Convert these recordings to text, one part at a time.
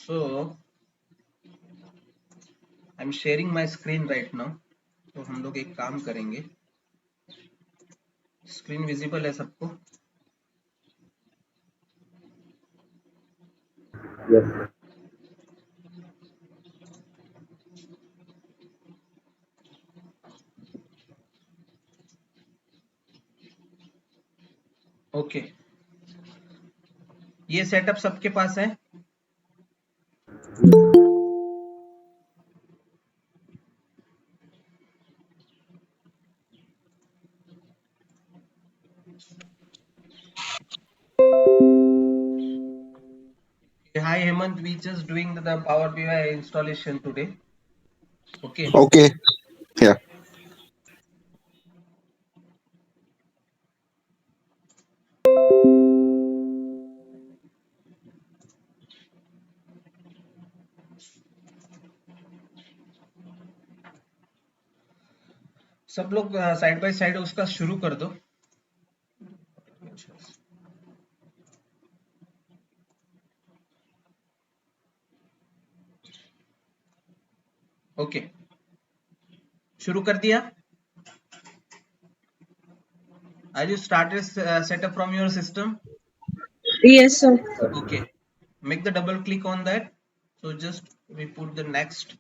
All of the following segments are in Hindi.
So I'm sharing my screen right now. तो हम लोग एक काम करेंगे, स्क्रीन विजिबल है सबको? Yes. ओके, ये सेटअप सबके पास है? Hi Hemant, we just doing the Power BI installation today. Okay. Okay. Yeah. सब लोग साइड बाय साइड उसका शुरू कर दो। ओके, शुरू कर दिया? Are you started setup from your system? Yes, sir. Okay, make the double click on that. So just we put the next.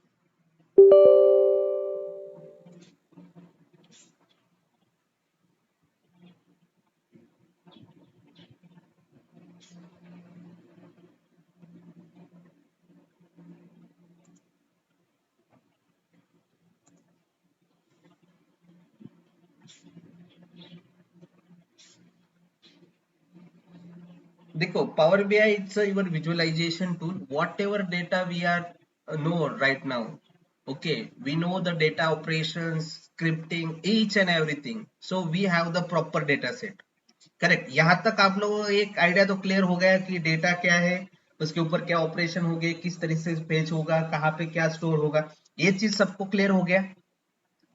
देखो, Power BI it's your visualization tool. Whatever data we are know right now, okay, we know the data operations, scripting, each and everything. So we have the proper data set. Correct, यहां तक आप लोगों को एक आइडिया तो क्लियर हो गया कि डेटा क्या है, उसके ऊपर क्या ऑपरेशन होंगे, किस तरह से पेज होगा, कहाँ पे क्या स्टोर होगा, ये चीज सबको क्लियर हो गया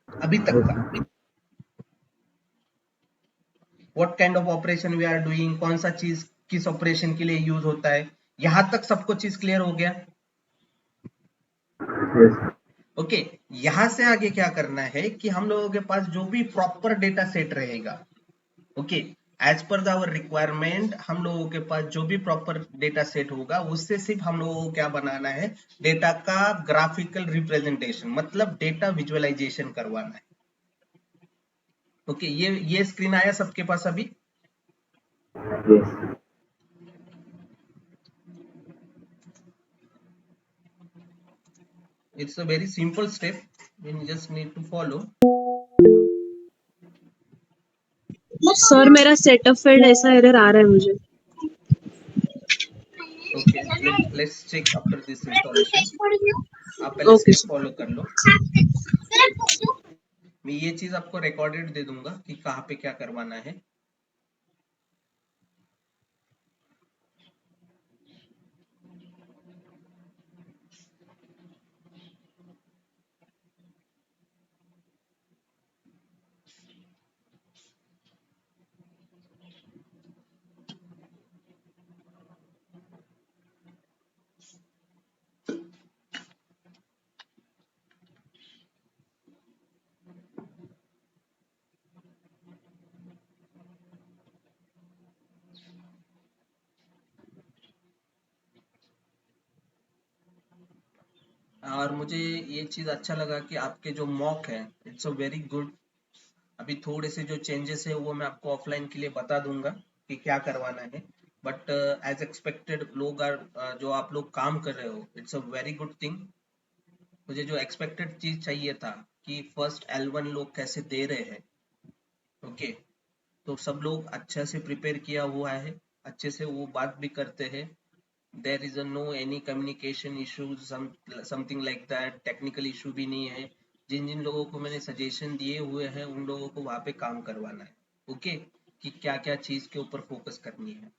अभी तक का? What kind of operation we are doing, कौन सा चीज किस ऑपरेशन के लिए यूज होता है, यहां तक सबको चीज क्लियर हो गया? Yes. ओके, यहां से आगे क्या करना है कि हम लोगों के पास जो भी प्रॉपर डेटा सेट रहेगा, okay, as per our requirement हम लोगों के पास जो भी प्रॉपर डेटा सेट होगा उससे सिर्फ हम लोगों को क्या बनाना है, डेटा का ग्राफिकल रिप्रेजेंटेशन, मतलब डेटा विजुअलाइजेशन करवाना है। ओके, ये स्क्रीन आया सबके पास अभी? Yes. It's a very simple step, you just need to follow. Sir मेरा सेटअप फील्ड ऐसा एरर आ रहा है मुझे। Okay, let's check after this installation. आप पहले ओके स्टेप फॉलो कर लो। मैं ये चीज आपको रिकॉर्डेड दे दूंगा कि कहाँ पे क्या करवाना है। और मुझे ये चीज अच्छा लगा कि आपके जो मॉक है इट्स अ वेरी गुड। अभी थोड़े से जो चेंजेस है वो मैं आपको ऑफलाइन के लिए बता दूंगा कि क्या करवाना है, बट एज एक्सपेक्टेड लोग जो आप लोग काम कर रहे हो it's a very good thing. मुझे जो एक्सपेक्टेड चीज चाहिए था कि फर्स्ट L1 लोग कैसे दे रहे हैं, ओके, तो सब लोग अच्छा से प्रिपेयर किया हुआ है, अच्छे से वो बात भी करते हैं, there is no any communication issues something like that, technical issue भी नहीं है। जिन जिन लोगों को मैंने सजेशन दिए हुए हैं उन लोगों को वहां पे काम करवाना है, ओके, कि क्या क्या चीज के ऊपर फोकस करनी है।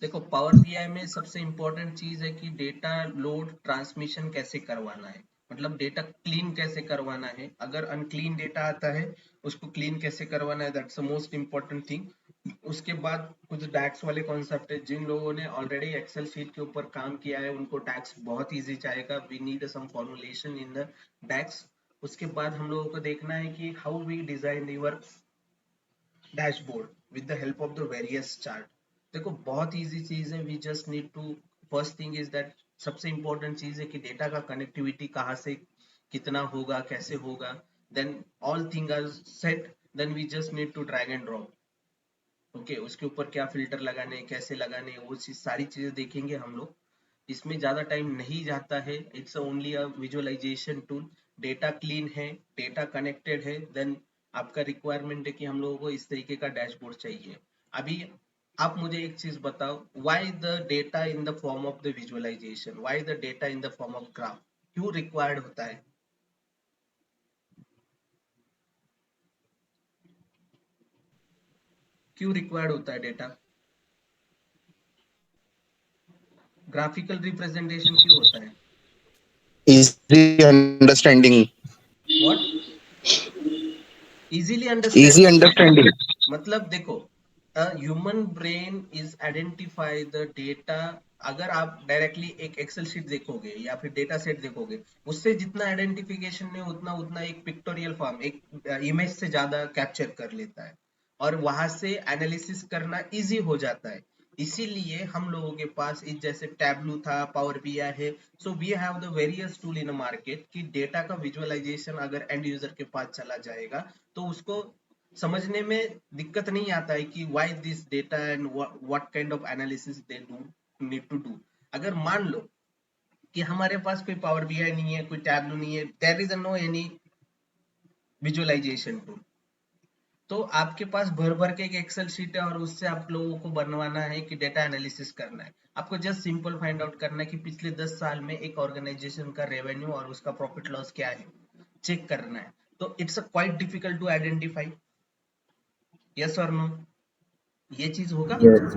देखो पावर बीआई में सबसे इम्पोर्टेंट चीज है कि डेटा लोड ट्रांसमिशन कैसे करवाना है, मतलब डेटा क्लीन कैसे करवाना है। अगर अनक्लीन डेटा आता है उसको क्लीन कैसे करवाना है, that's the most important thing. उसके बाद कुछ डैक्स वाले कॉन्सेप्ट है, जिन लोगों ने ऑलरेडी एक्सेल शीट के ऊपर काम किया है उनको डैक्स बहुत इजी जाएगा। We need some formulation in the DAX. उसके बाद हम लोगों को देखना है कि how we design your dashboard with the help of the various chart. देखो बहुत इजी चीज है, we just need to, first thing is that, सबसे इंपॉर्टेंट चीज है कि डेटा का कनेक्टिविटी कहाँ से कितना होगा, कैसे होगा। Then all thing are set, then we just need to drag and drop. Okay, उसके ऊपर क्या फिल्टर लगाने हैं, कैसे लगाने हैं, वो चीज सारी चीजें देखेंगे हम लोग। इसमें ज्यादा टाइम नहीं जाता है, it's only a visualisation tool. Data clean है, डेटा कनेक्टेड है, देन आपका रिक्वायरमेंट है कि हम लोगों को इस तरीके का डैशबोर्ड चाहिए। अभी आप मुझे एक चीज बताओ, why the data in the form of the visualisation, why the data in the form of graph, क्यों रिक्वायर्ड होता है? क्यों रिक्वायर्ड होता है डेटा? ग्राफिकल रिप्रेजेंटेशन क्यों होता है? easy understanding, what? Easily easy understanding. understanding. मतलब देखो, human brain is identify the data. अगर आप डायरेक्टली एक एक्सेल शीट देखोगे या फिर डेटा सेट देखोगे, उससे जितना आइडेंटिफिकेशन नहीं उतना उतना एक पिक्टोरियल फॉर्म, एक इमेज से ज्यादा कैप्चर कर लेता है, और वहां से एनालिसिस करना इजी हो जाता है। इसीलिए हम लोगों के पास इस जैसे टैबलू था, पावर बीआई है, so we have the various tool in market कि डेटा का विजुअलाइजेशन अगर एंड यूजर के पास चला जाएगा तो उसको समझने में दिक्कत नहीं आता है कि why this data and what kind of analysis they do need to do. अगर मान लो कि हमारे पास कोई पावर बीआई नहीं है, कोई टैबलू नहीं है, there is no any visualisation tool, तो आपके पास भर भर के एक एक्सेल शीट है और उससे आप लोगों को बनवाना है कि डेटा एनालिसिस करना है। आपको जस्ट सिंपल फाइंड आउट करना है कि पिछले 10 साल में एक ऑर्गेनाइजेशन का रेवेन्यू और उसका प्रॉफिट लॉस क्या है, चेक करना है। तो it's quite difficult to identify, yes और नो? ये चीज होगा। Yes.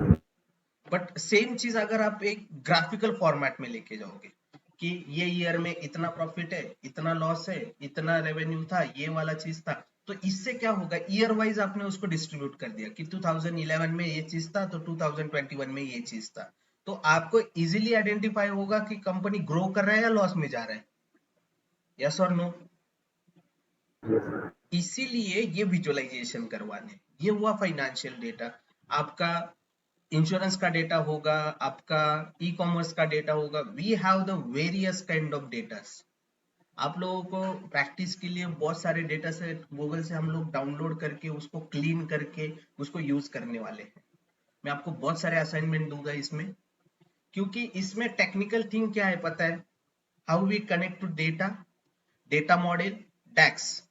बट सेम चीज अगर आप एक ग्राफिकल फॉर्मेट में लेके जाओगे कि ये ईयर में इतना प्रॉफिट है, इतना लॉस है, इतना रेवेन्यू था, ये वाला चीज था, तो इससे क्या होगा, ईयर वाइज आपने उसको डिस्ट्रीब्यूट कर दिया कि 2011 में ये चीज था तो 2021 में ये चीज था, तो आपको इजीली आइडेंटिफाई होगा कि कंपनी ग्रो कर रहा है या लॉस में जा रहा है, यस और नो? Yes, sir. इसीलिए ये विजुअलाइजेशन करवाने, ये हुआ फाइनेंशियल डेटा। आपका इंश्योरेंस का डेटा होगा, आपका ई कॉमर्स का डेटा होगा, we have the various kind of datas. आप लोगों को प्रैक्टिस के लिए बहुत सारे डेटा सेट गूगल से हम लोग डाउनलोड करके उसको क्लीन करके उसको यूज करने वाले हैं। मैं आपको बहुत सारे असाइनमेंट दूंगा इसमें, क्योंकि इसमें टेक्निकल थिंग क्या है पता है, how we connect to data, data model, DAX.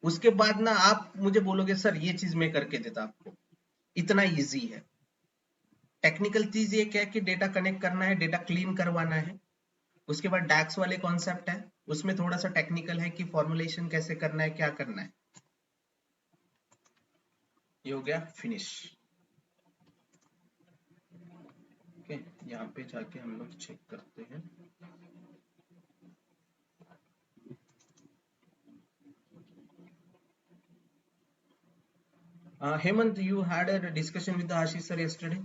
उसके बाद ना आप मुझे बोलोगे सर ये चीज मैं करके देता आपको, इतना इजी है। टेक्निकल चीज ये क्या है कि डेटा कनेक्ट करना है, डेटा क्लीन करवाना है। उसके बाद डैक्स वाले कॉन्सेप्ट है, उसमें थोड़ा सा टेक्निकल है कि फॉर्मुलेशन कैसे करना है, क्या करना है। ये हो गया फिनिश। ओके, यहाँ पे जाके हम लोग चेक करते हैं। Hemant, you had a discussion with the Ashish sir yesterday.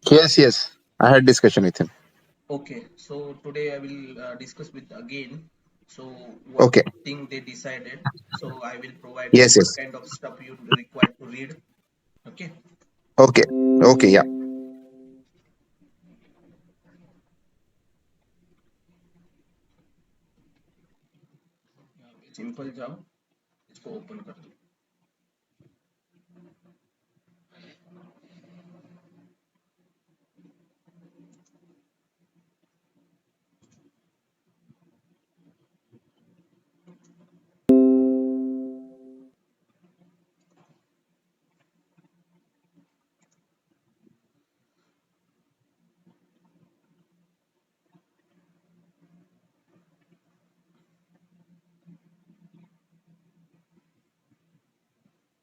Yes, yes. I had discussion with him. Okay, so today I will discuss with again. So what Okay. thing they decided. So I will provide you Yes, what yes. kind of stuff you require to read. Okay. Okay. Okay. Yeah. Simple जाओ, इसको ओपन कर दो।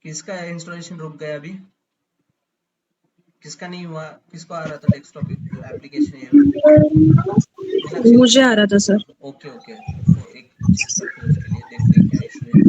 किसका इंस्टॉलेशन रुक गया अभी? किसका नहीं हुआ? किसको आ रहा था डेस्कटॉप एप्लीकेशन ये मीनाक्षी? मुझे आ रहा था सर। ओके ओके, तो एक चीज करते हैं उसके लिए, देखते हैं क्या इशू है।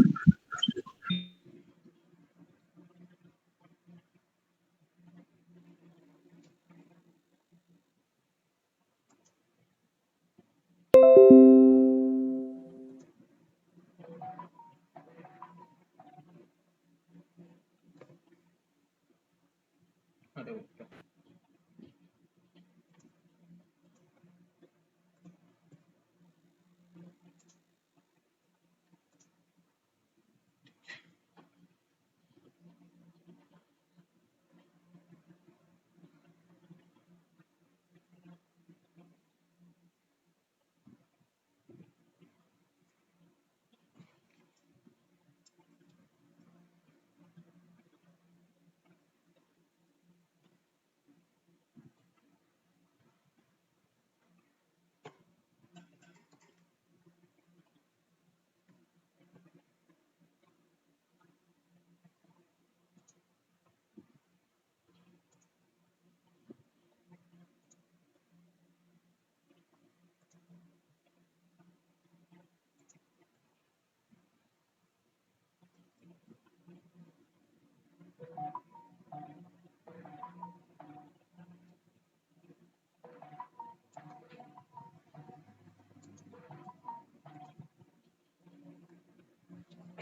अरे ओके,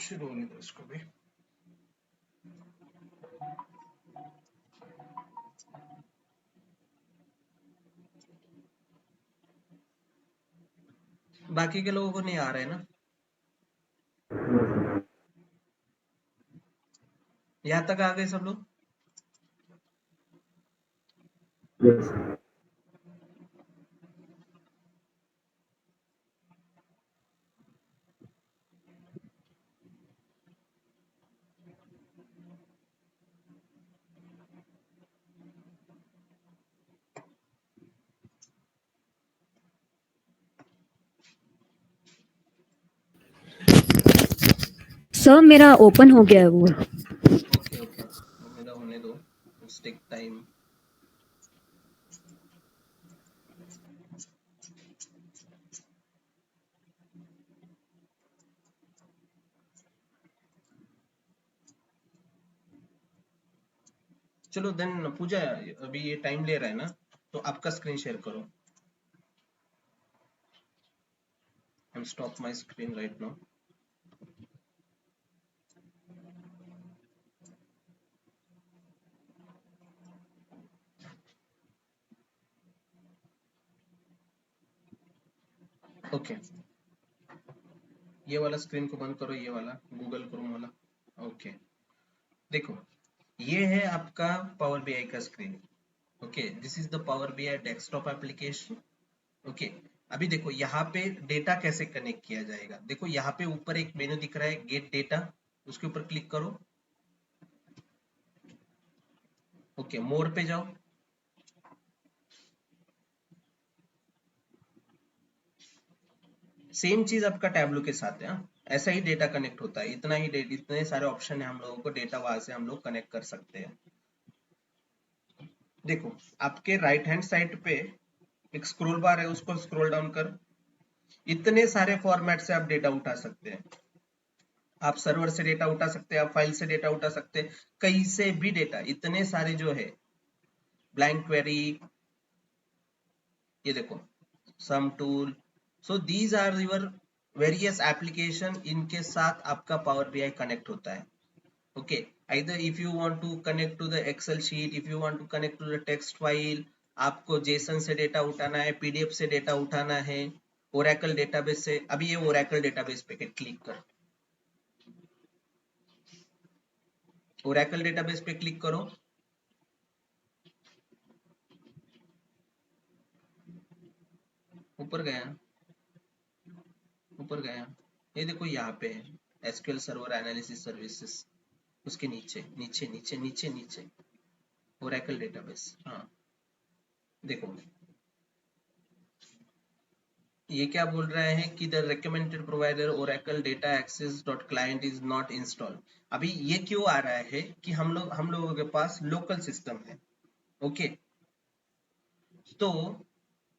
शुरू होने दो इसको भी। बाकी के लोगों को नहीं आ रहा है ना? यहाँ तक आ गए सब लोग? Yes, sir. सर मेरा ओपन हो गया है वो। ओके ओके, मेरा होने दो, टेक टाइम। चलो देन पूजा, अभी ये टाइम ले रहा है ना, तो आपका स्क्रीन शेयर करो। I am stop my screen right now. Okay, ये वाला स्क्रीन को बंद करो, ये वाला गूगल क्रोम वाला। ओके, देखो ये है आपका पावर बीआई का screen. Okay, this is the power BI desktop application. Okay, अभी देखो यहाँ पे डेटा कैसे कनेक्ट किया जाएगा। देखो यहाँ पे ऊपर एक मेनू दिख रहा है, गेट डेटा, उसके ऊपर क्लिक करो। ओके, मोर पे जाओ। सेम चीज आपका टैबलो के साथ है। हाँ? ऐसा ही डेटा कनेक्ट होता है, इतना ही डेटा, इतने सारे ऑप्शन है हम लोगों को, डेटा वहां से हम लोग कनेक्ट कर सकते हैं। देखो आपके राइट हैंड साइड पे एक स्क्रॉल बार है, उसको स्क्रॉल डाउन कर, इतने सारे फॉर्मेट से आप डेटा उठा सकते हैं। आप सर्वर से डेटा उठा सकते हैं, आप फाइल से डेटा उठा सकते हैं, कहीं से भी डेटा, इतने सारे जो है, ब्लैंक क्वेरी, ये देखो some tool, so these are your various application, इनके साथ आपका पावर बीआई कनेक्ट होता है। Okay, either if you want to connect to the excel sheet, if you want to connect to the text file, आपको जेसन से डेटा उठाना है, पीडीएफ से डेटा उठाना है, ओरेकल डेटाबेस से, अभी ये ओरेकल डेटाबेस पे क्लिक कर, ओरेकल डेटाबेस पे क्लिक करो। ऊपर गया, ऊपर गया, ये देखो यहाँ पे है एसक्यूएल सर्वर एनालिसिस सर्विसेज, उसके नीचे नीचे नीचे नीचे नीचे ओरेकल डेटाबेस। हाँ देखो ये क्या बोल रहा है कि the recommended provider Oracle data access dot client is not install. अभी ये क्यों आ रहा है कि हम लोगों के पास लोकल सिस्टम है। ओके, तो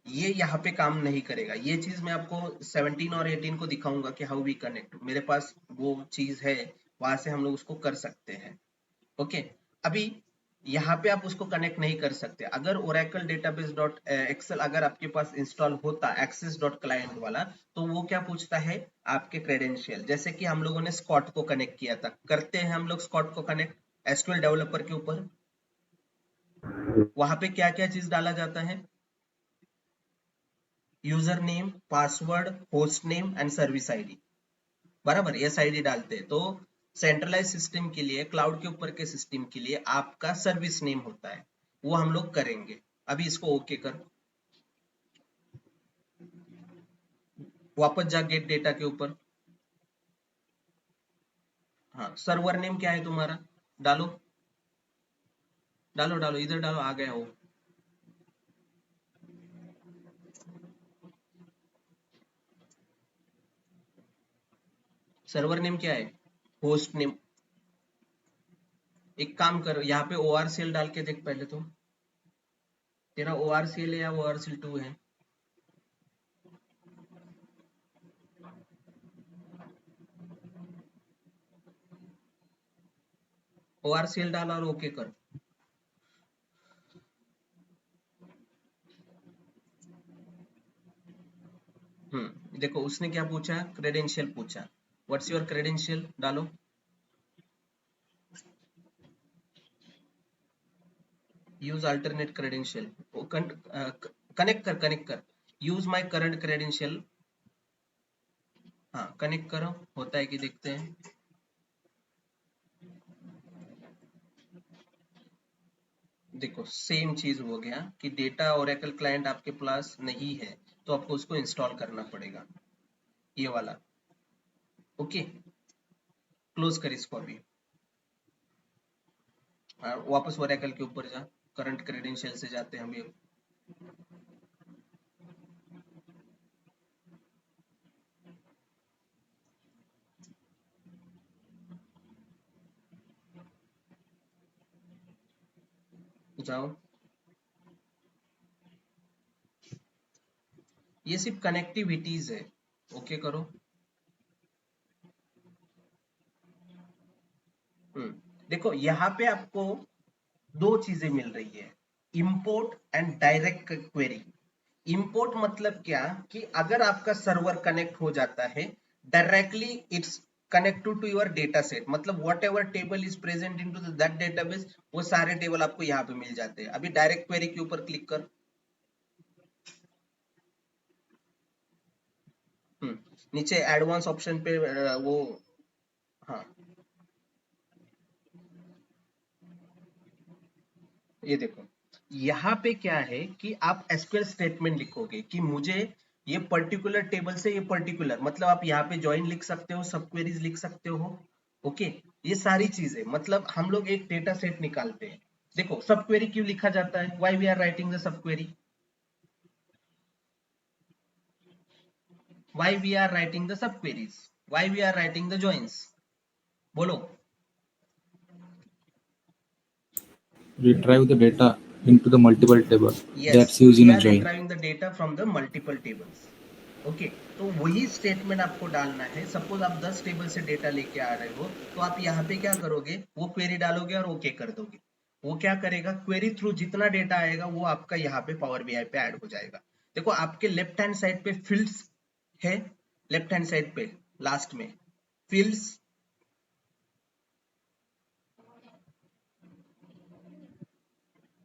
ये यहाँ पे काम नहीं करेगा। ये चीज मैं आपको 17 और 18 को दिखाऊंगा कि हाउ वी कनेक्ट। मेरे पास वो चीज है, वहां से हम लोग उसको कर सकते हैं। ओके, अभी यहाँ पे आप उसको कनेक्ट नहीं कर सकते। अगर ओरेकल डेटाबेस डॉट एक्सेल अगर आपके पास इंस्टॉल होता एक्सेस डॉट क्लाइंट वाला, तो वो क्या पूछता है, आपके क्रेडेंशियल। जैसे कि हम लोगों ने स्कॉट को कनेक्ट किया था, करते हैं हम लोग स्कॉट को कनेक्ट एसक्यूएल डेवलपर के ऊपर। वहां पे क्या क्या चीज डाला जाता है, user name, password, host name and service ID, बराबर, एस आईडी डालते हैं। तो सेंट्रलाइज सिस्टम के लिए, क्लाउड के ऊपर के सिस्टम के लिए आपका सर्विस नेम होता है, वो हम लोग करेंगे। अभी इसको ओके कर, वापस जा गेट डेटा के ऊपर। हाँ, सर्वर नेम क्या है तुम्हारा, डालो डालो डालो, इधर डालो, आ गया वो। सर्वर नेम क्या है, होस्ट नेम। एक काम कर, यहाँ पे ORCL डाल के देख पहले तो, तेरा ORCL है या ORCL2 है। ORCL डाल और ओके कर। देखो उसने क्या पूछा, क्रेडेंशियल पूछा। व्हाट्स योर क्रेडेंशियल, डालो। यूज अल्टरनेट क्रेडेंशियल, कनेक्ट कर, यूज माय करंट क्रेडेंशियल। हाँ, कनेक्ट करो, होता है कि देखते हैं। देखो सेम चीज हो गया कि डेटा ओरेकल क्लाइंट आपके पास नहीं है, तो आपको उसको इंस्टॉल करना पड़ेगा, ये वाला। ओके, क्लोज कर इसको अभी। वापस ओरेकल के ऊपर जा, करंट क्रेडेंशियल से जाते हैं हम ये। जाओ, ये सिर्फ कनेक्टिविटीज है। ओके करो। देखो यहाँ पे आपको दो चीजें मिल रही है, import and direct query. Import मतलब क्या, कि अगर आपका सर्वर कनेक्ट हो जाता है, directly it's connected to your data set, मतलब whatever table is present into that database, वो सारे टेबल आपको यहाँ पे मिल जाते हैं। अभी डायरेक्ट क्वेरी के ऊपर क्लिक कर। नीचे एडवांस ऑप्शन पे वो, हाँ ये देखो, यहाँ पे क्या है कि आप एसक्यूएल स्टेटमेंट लिखोगे कि मुझे ये पर्टिकुलर टेबल से ये पर्टिकुलर, मतलब आप यहाँ पे ज्वाइन लिख सकते हो, सब क्वेरीज लिख सकते हो। ओके, ये सारी चीजें, मतलब हम लोग एक डेटा सेट निकालते हैं। देखो सब क्वेरी क्यों लिखा जाता है, why we are writing the sub query, why we are writing the sub queries, why we are writing the joins, बोलो। Retrieve the data into the multiple table Yes, that's used we in a are join. retrieving the data from the multiple tables. Okay, तो वही स्टेटमेंट आपको डालना है। सपोज आप 10 टेबल से डेटा लेके आ रहे हो, तो आप यहाँ पे क्या करोगे, वो क्वेरी डालोगे और ओके कर दोगे। वो क्या करेगा, क्वेरी थ्रू जितना डेटा आएगा वो आपका यहाँ पे पावर बीआई पे ऐड हो जाएगा। देखो आपके लेफ्ट हैंड साइड पे फील्ड्स है, लेफ्ट हैंड साइड पे लास्ट में फील्ड्स,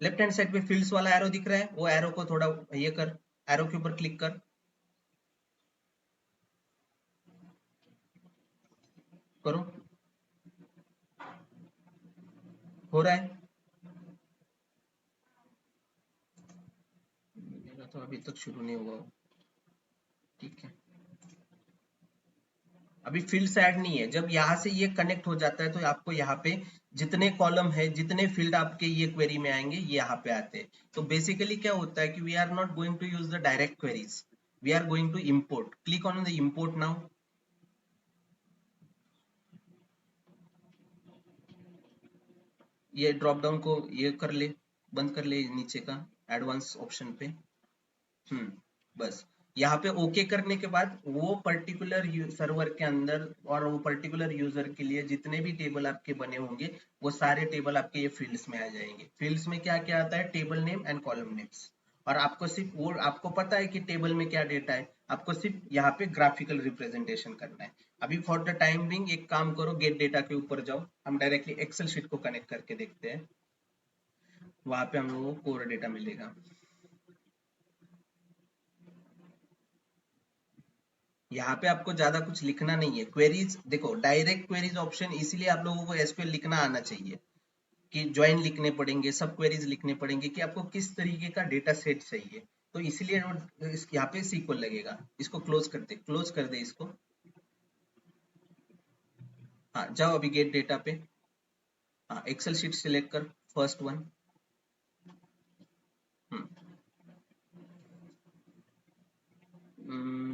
लेफ्ट हैंड साइड पे फील्ड्स वाला एरो दिख रहा है, वो एरो को थोड़ा ये कर, एरो के ऊपर क्लिक कर, करो, हो रहा है। मेरा तो अभी तक शुरू नहीं हुआ, ठीक है। अभी फील्ड्स ऐड नहीं है, जब यहाँ से ये कनेक्ट हो जाता है तो आपको यहाँ पे जितने कॉलम है, जितने फील्ड आपके ये क्वेरी में आएंगे, ये यहाँ पे आते हैं। तो बेसिकली क्या होता है कि we are not going to use the direct queries, we are going to import. Click on the import now. ये ड्रॉप डाउन को ये कर ले, बंद कर ले नीचे का एडवांस ऑप्शन पे। बस यहाँ पे ओके करने के बाद वो पर्टिकुलर सर्वर के अंदर और वो पर्टिकुलर यूजर के लिए जितने भी टेबल आपके बने होंगे वो सारे टेबल आपके ये फील्ड्स में आ जाएंगे। फील्ड्स में क्या क्या आता है, table name and column names. और आपको सिर्फ वो, आपको पता है कि टेबल में क्या डेटा है, आपको सिर्फ यहाँ पे ग्राफिकल रिप्रेजेंटेशन करना है। अभी फॉर द टाइम बिंग एक काम करो, गेट डेटा के ऊपर जाओ, हम डायरेक्टली एक्सेल शीट को कनेक्ट करके देखते हैं, वहां पे हम लोगों को कोर डेटा मिलेगा। यहाँ पे आपको ज्यादा कुछ लिखना नहीं है। क्वेरीज देखो, डायरेक्ट क्वेरीज ऑप्शन इसीलिए आप लोगों को एसक्यूएल लिखना आना चाहिए कि ज्वाइन लिखने पड़ेंगे, सब क्वेरीज लिखने पड़ेंगे कि आपको किस तरीके का डेटा सेट चाहिए। तो इसलिए यहाँ पे सीक्वल लगेगा। इसको क्लोज कर दे इसको। हाँ जाओ अभी गेट डेटा पे। हाँ एक्सेल शीट सिलेक्ट कर, फर्स्ट वन।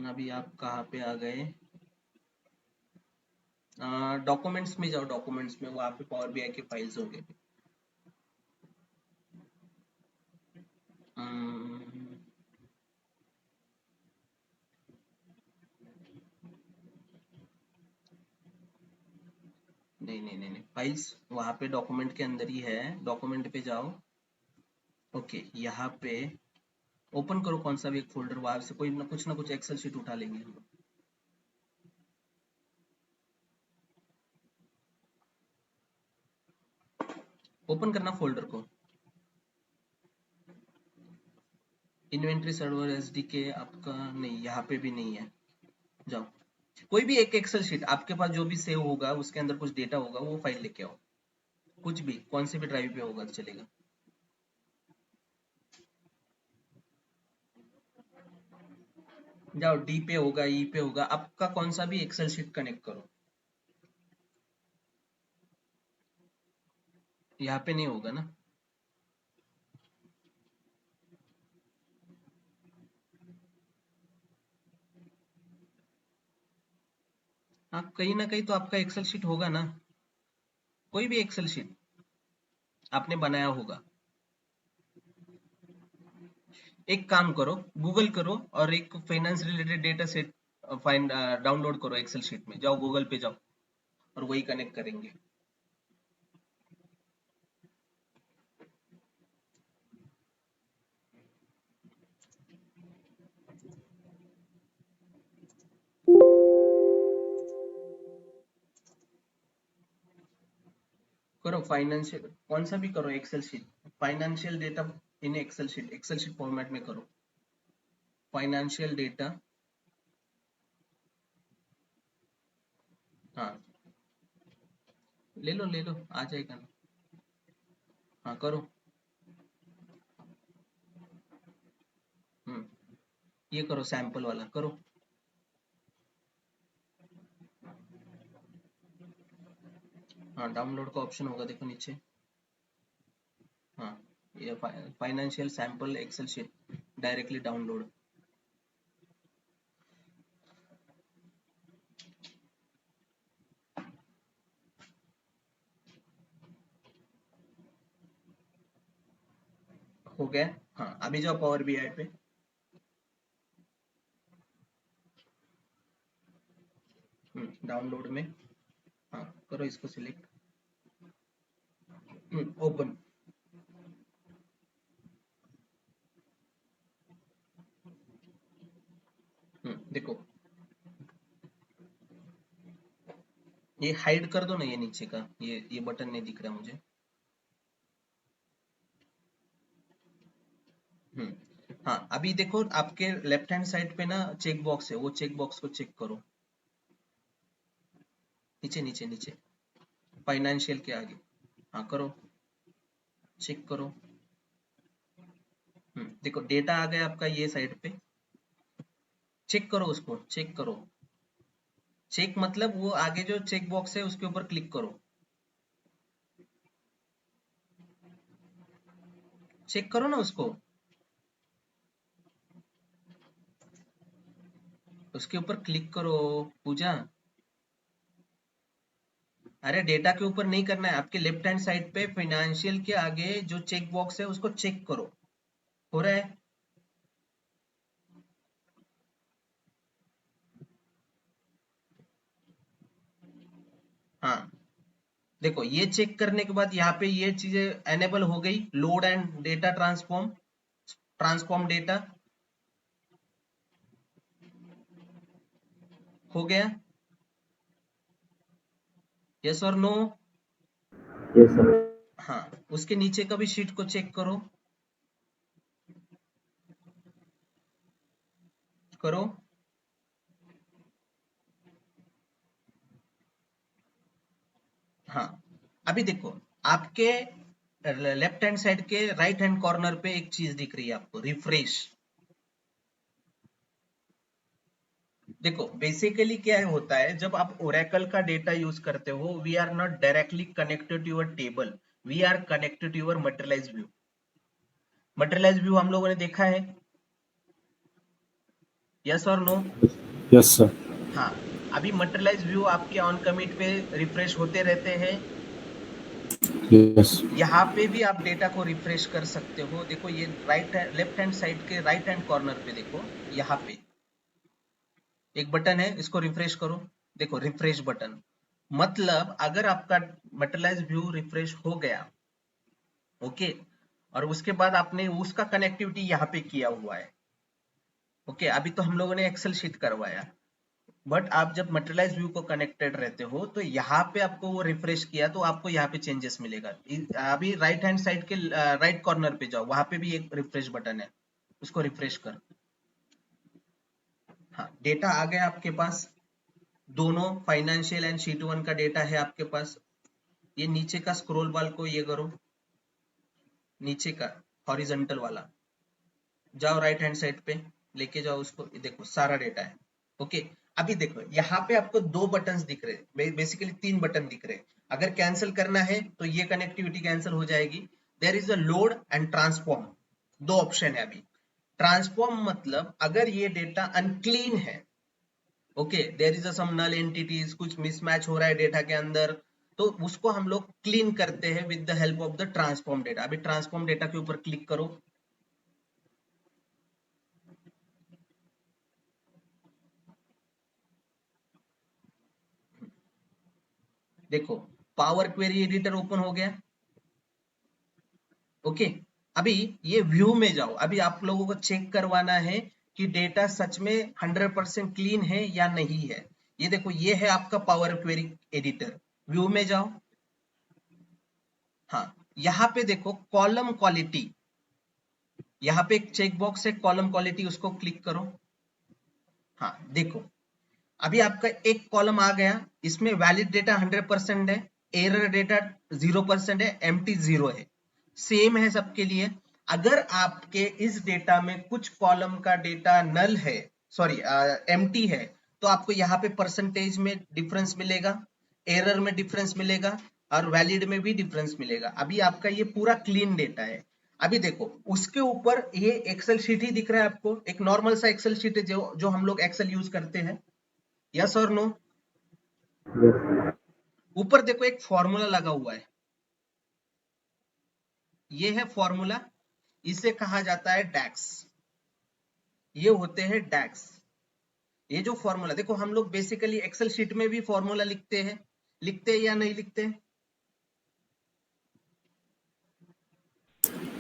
अभी आप कहाँ पे आ गए, डॉक्यूमेंट्स में जाओ, डॉक्यूमेंट्स में वहाँ पे पावर बीआई के फाइल्स होंगे। हम्म, नहीं, फाइल्स वहां पे डॉक्यूमेंट के अंदर ही है, डॉक्यूमेंट पे जाओ। ओके यहाँ पे ओपन करो कौन सा भी एक फोल्डर, वहां से कोई ना कुछ एक्सेल शीट उठा लेंगे हम लोग। ओपन करना फोल्डर को, इन्वेंट्री सर्वर एसडीके आपका नहीं, यहाँ पे भी नहीं है। जाओ कोई भी एक एक्सेल शीट आपके पास जो भी सेव होगा उसके अंदर कुछ डेटा होगा, वो फाइल लेके आओ। कुछ भी कौन से भी ड्राइव पे होगा तो चलेगा। जाओ डी पे होगा, ई पे होगा, आपका कौन सा भी एक्सेल शीट कनेक्ट करो। यहाँ पे नहीं होगा ना। हाँ कहीं ना कहीं तो आपका एक्सेल शीट होगा ना, कोई भी एक्सेल शीट आपने बनाया होगा। एक काम करो, गूगल करो और एक finance related data set find download करो एक्सेल शीट में, जाओ गूगल पे जाओ और वही कनेक्ट करेंगे। करो फाइनेंशियल, कौन सा भी करो Excel sheet, financial data in Excel sheet format में करो, फाइनेंशियल डेटा। हाँ ले लो आ जाएगा ना। हाँ करो। हम्म ये करो सैंपल वाला करो। हाँ डाउनलोड का ऑप्शन होगा देखो नीचे। हाँ ये financial sample Excel sheet directly download. हो गया। हाँ अभी जाओ पावर बीआई पे। डाउनलोड में। हाँ करो इसको सिलेक्ट। ओपन। देखो ये हाइड कर दो ना, ये नीचे का ये बटन नहीं दिख रहा मुझे। हाँ अभी देखो आपके लेफ्ट हैंड साइड पे ना चेक बॉक्स है, वो चेक बॉक्स को चेक करो, नीचे नीचे नीचे फाइनेंशियल के आगे। हाँ करो, चेक करो। देखो डेटा आ गया आपका ये साइड पे, चेक करो उसको, चेक करो। चेक मतलब वो आगे जो चेक बॉक्स है उसके ऊपर क्लिक करो, चेक करो ना उसको, उसके ऊपर क्लिक करो पूजा। अरे डेटा के ऊपर नहीं करना है, आपके लेफ्ट हैंड साइड पे फाइनेंशियल के आगे जो चेक बॉक्स है उसको चेक करो, हो रहा है? हाँ, देखो ये चेक करने के बाद यहाँ पे ये चीजें एनेबल हो गई, load and data transform, transform data हो गया, यस और नो? Yes, sir. हाँ, उसके नीचे का भी शीट को चेक करो, करो। हाँ, अभी देखो आपके लेफ्ट हैंड साइड के राइट हैंड कॉर्नर पे एक चीज दिख रही है आपको, रिफ्रेश। देखो बेसिकली क्या होता है, जब आप ओरेकल का डेटा यूज करते हो, we are not directly connected to your table, we are connected to your materialise view. Materialise view हम लोगों ने देखा है, यस और नो? Yes, sir. हाँ, अभी मटेरियलाइज व्यू आपके ऑन कमिट पे रिफ्रेश होते रहते हैं। Yes. यहाँ पे भी आप डेटा को रिफ्रेश कर सकते हो। देखो ये लेफ्ट हैंड साइड के राइट हैंड कॉर्नर पे देखो, यहाँ पे एक बटन है, इसको रिफ्रेश करो, देखो रिफ्रेश बटन। मतलब अगर आपका मटेरियलाइज व्यू रिफ्रेश हो गया, ओके, और उसके बाद आपने उसका कनेक्टिविटी यहाँ पे किया हुआ है, ओके, अभी तो हम लोगों ने एक्सेल शीट करवाया, बट आप जब मटेरियलाइज व्यू को कनेक्टेड रहते हो तो यहाँ पे आपको वो रिफ्रेश किया तो आपको यहाँ पे चेंजेस मिलेगा। अभी राइट हैंड साइड के राइट कॉर्नर पे जाओ, वहां पे भी एक रिफ्रेश बटन है, उसको रिफ्रेश कर। हाँ, डेटा आ गया आपके पास, दोनों फाइनेंशियल एंड शीट 1 का डेटा है आपके पास। ये नीचे का स्क्रॉल बार को ये करो, नीचे का हॉरिजॉन्टल वाला जाओ, राइट हैंड साइड पे लेके जाओ उसको, देखो सारा डेटा है, ओके। अभी देखो यहाँ पे आपको दो बटन्स दिख रहे हैं, बेसिकली तीन बटन दिख रहे हैं। अगर कैंसिल करना है तो ये कनेक्टिविटी कैंसिल हो जाएगी। There is a load and transform, दो ऑप्शन है अभी। ट्रांसफॉर्म मतलब अगर ये डेटा अनक्लीन है, okay, there is a some null entities, कुछ मिसमैच हो रहा है डेटा के अंदर, तो उसको हम लोग क्लीन करते हैं with the help of the transform data. अभी ट्रांसफॉर्म डेटा के ऊपर क्लिक करो, देखो पावर क्वेरी एडिटर ओपन हो गया, ओके। अभी ये व्यू में जाओ, अभी आप लोगों को चेक करवाना है कि डेटा सच में 100% क्लीन है या नहीं है। ये देखो ये है आपका पावर क्वेरी एडिटर, व्यू में जाओ। हाँ, यहाँ पे देखो कॉलम क्वालिटी, यहाँ पे एक चेक बॉक्स है कॉलम क्वालिटी, उसको क्लिक करो। हाँ देखो, अभी आपका एक कॉलम आ गया, इसमें वैलिड डेटा 100% है, एरर डेटा 0% है, एम्प्टी 0 है, सेम है सबके लिए। अगर आपके इस डेटा में कुछ कॉलम का डेटा नल है, सॉरी एम्प्टी है, तो आपको यहाँ पे परसेंटेज में डिफरेंस मिलेगा, एरर में डिफरेंस मिलेगा और वैलिड में भी डिफरेंस मिलेगा। अभी आपका ये पूरा क्लीन डेटा है। अभी देखो उसके ऊपर ये एक्सेल शीट ही दिख रहा है आपको, एक नॉर्मल सा एक्सेल शीट है जो हम लोग एक्सेल यूज करते हैं, यस और नो? ऊपर देखो एक फॉर्मूला लगा हुआ है, ये है फॉर्मूला, इसे कहा जाता है डैक्स, ये होते हैं डैक्स। ये जो फॉर्मूला देखो, हम लोग बेसिकली एक्सेल शीट में भी फॉर्मूला लिखते हैं, या नहीं लिखते?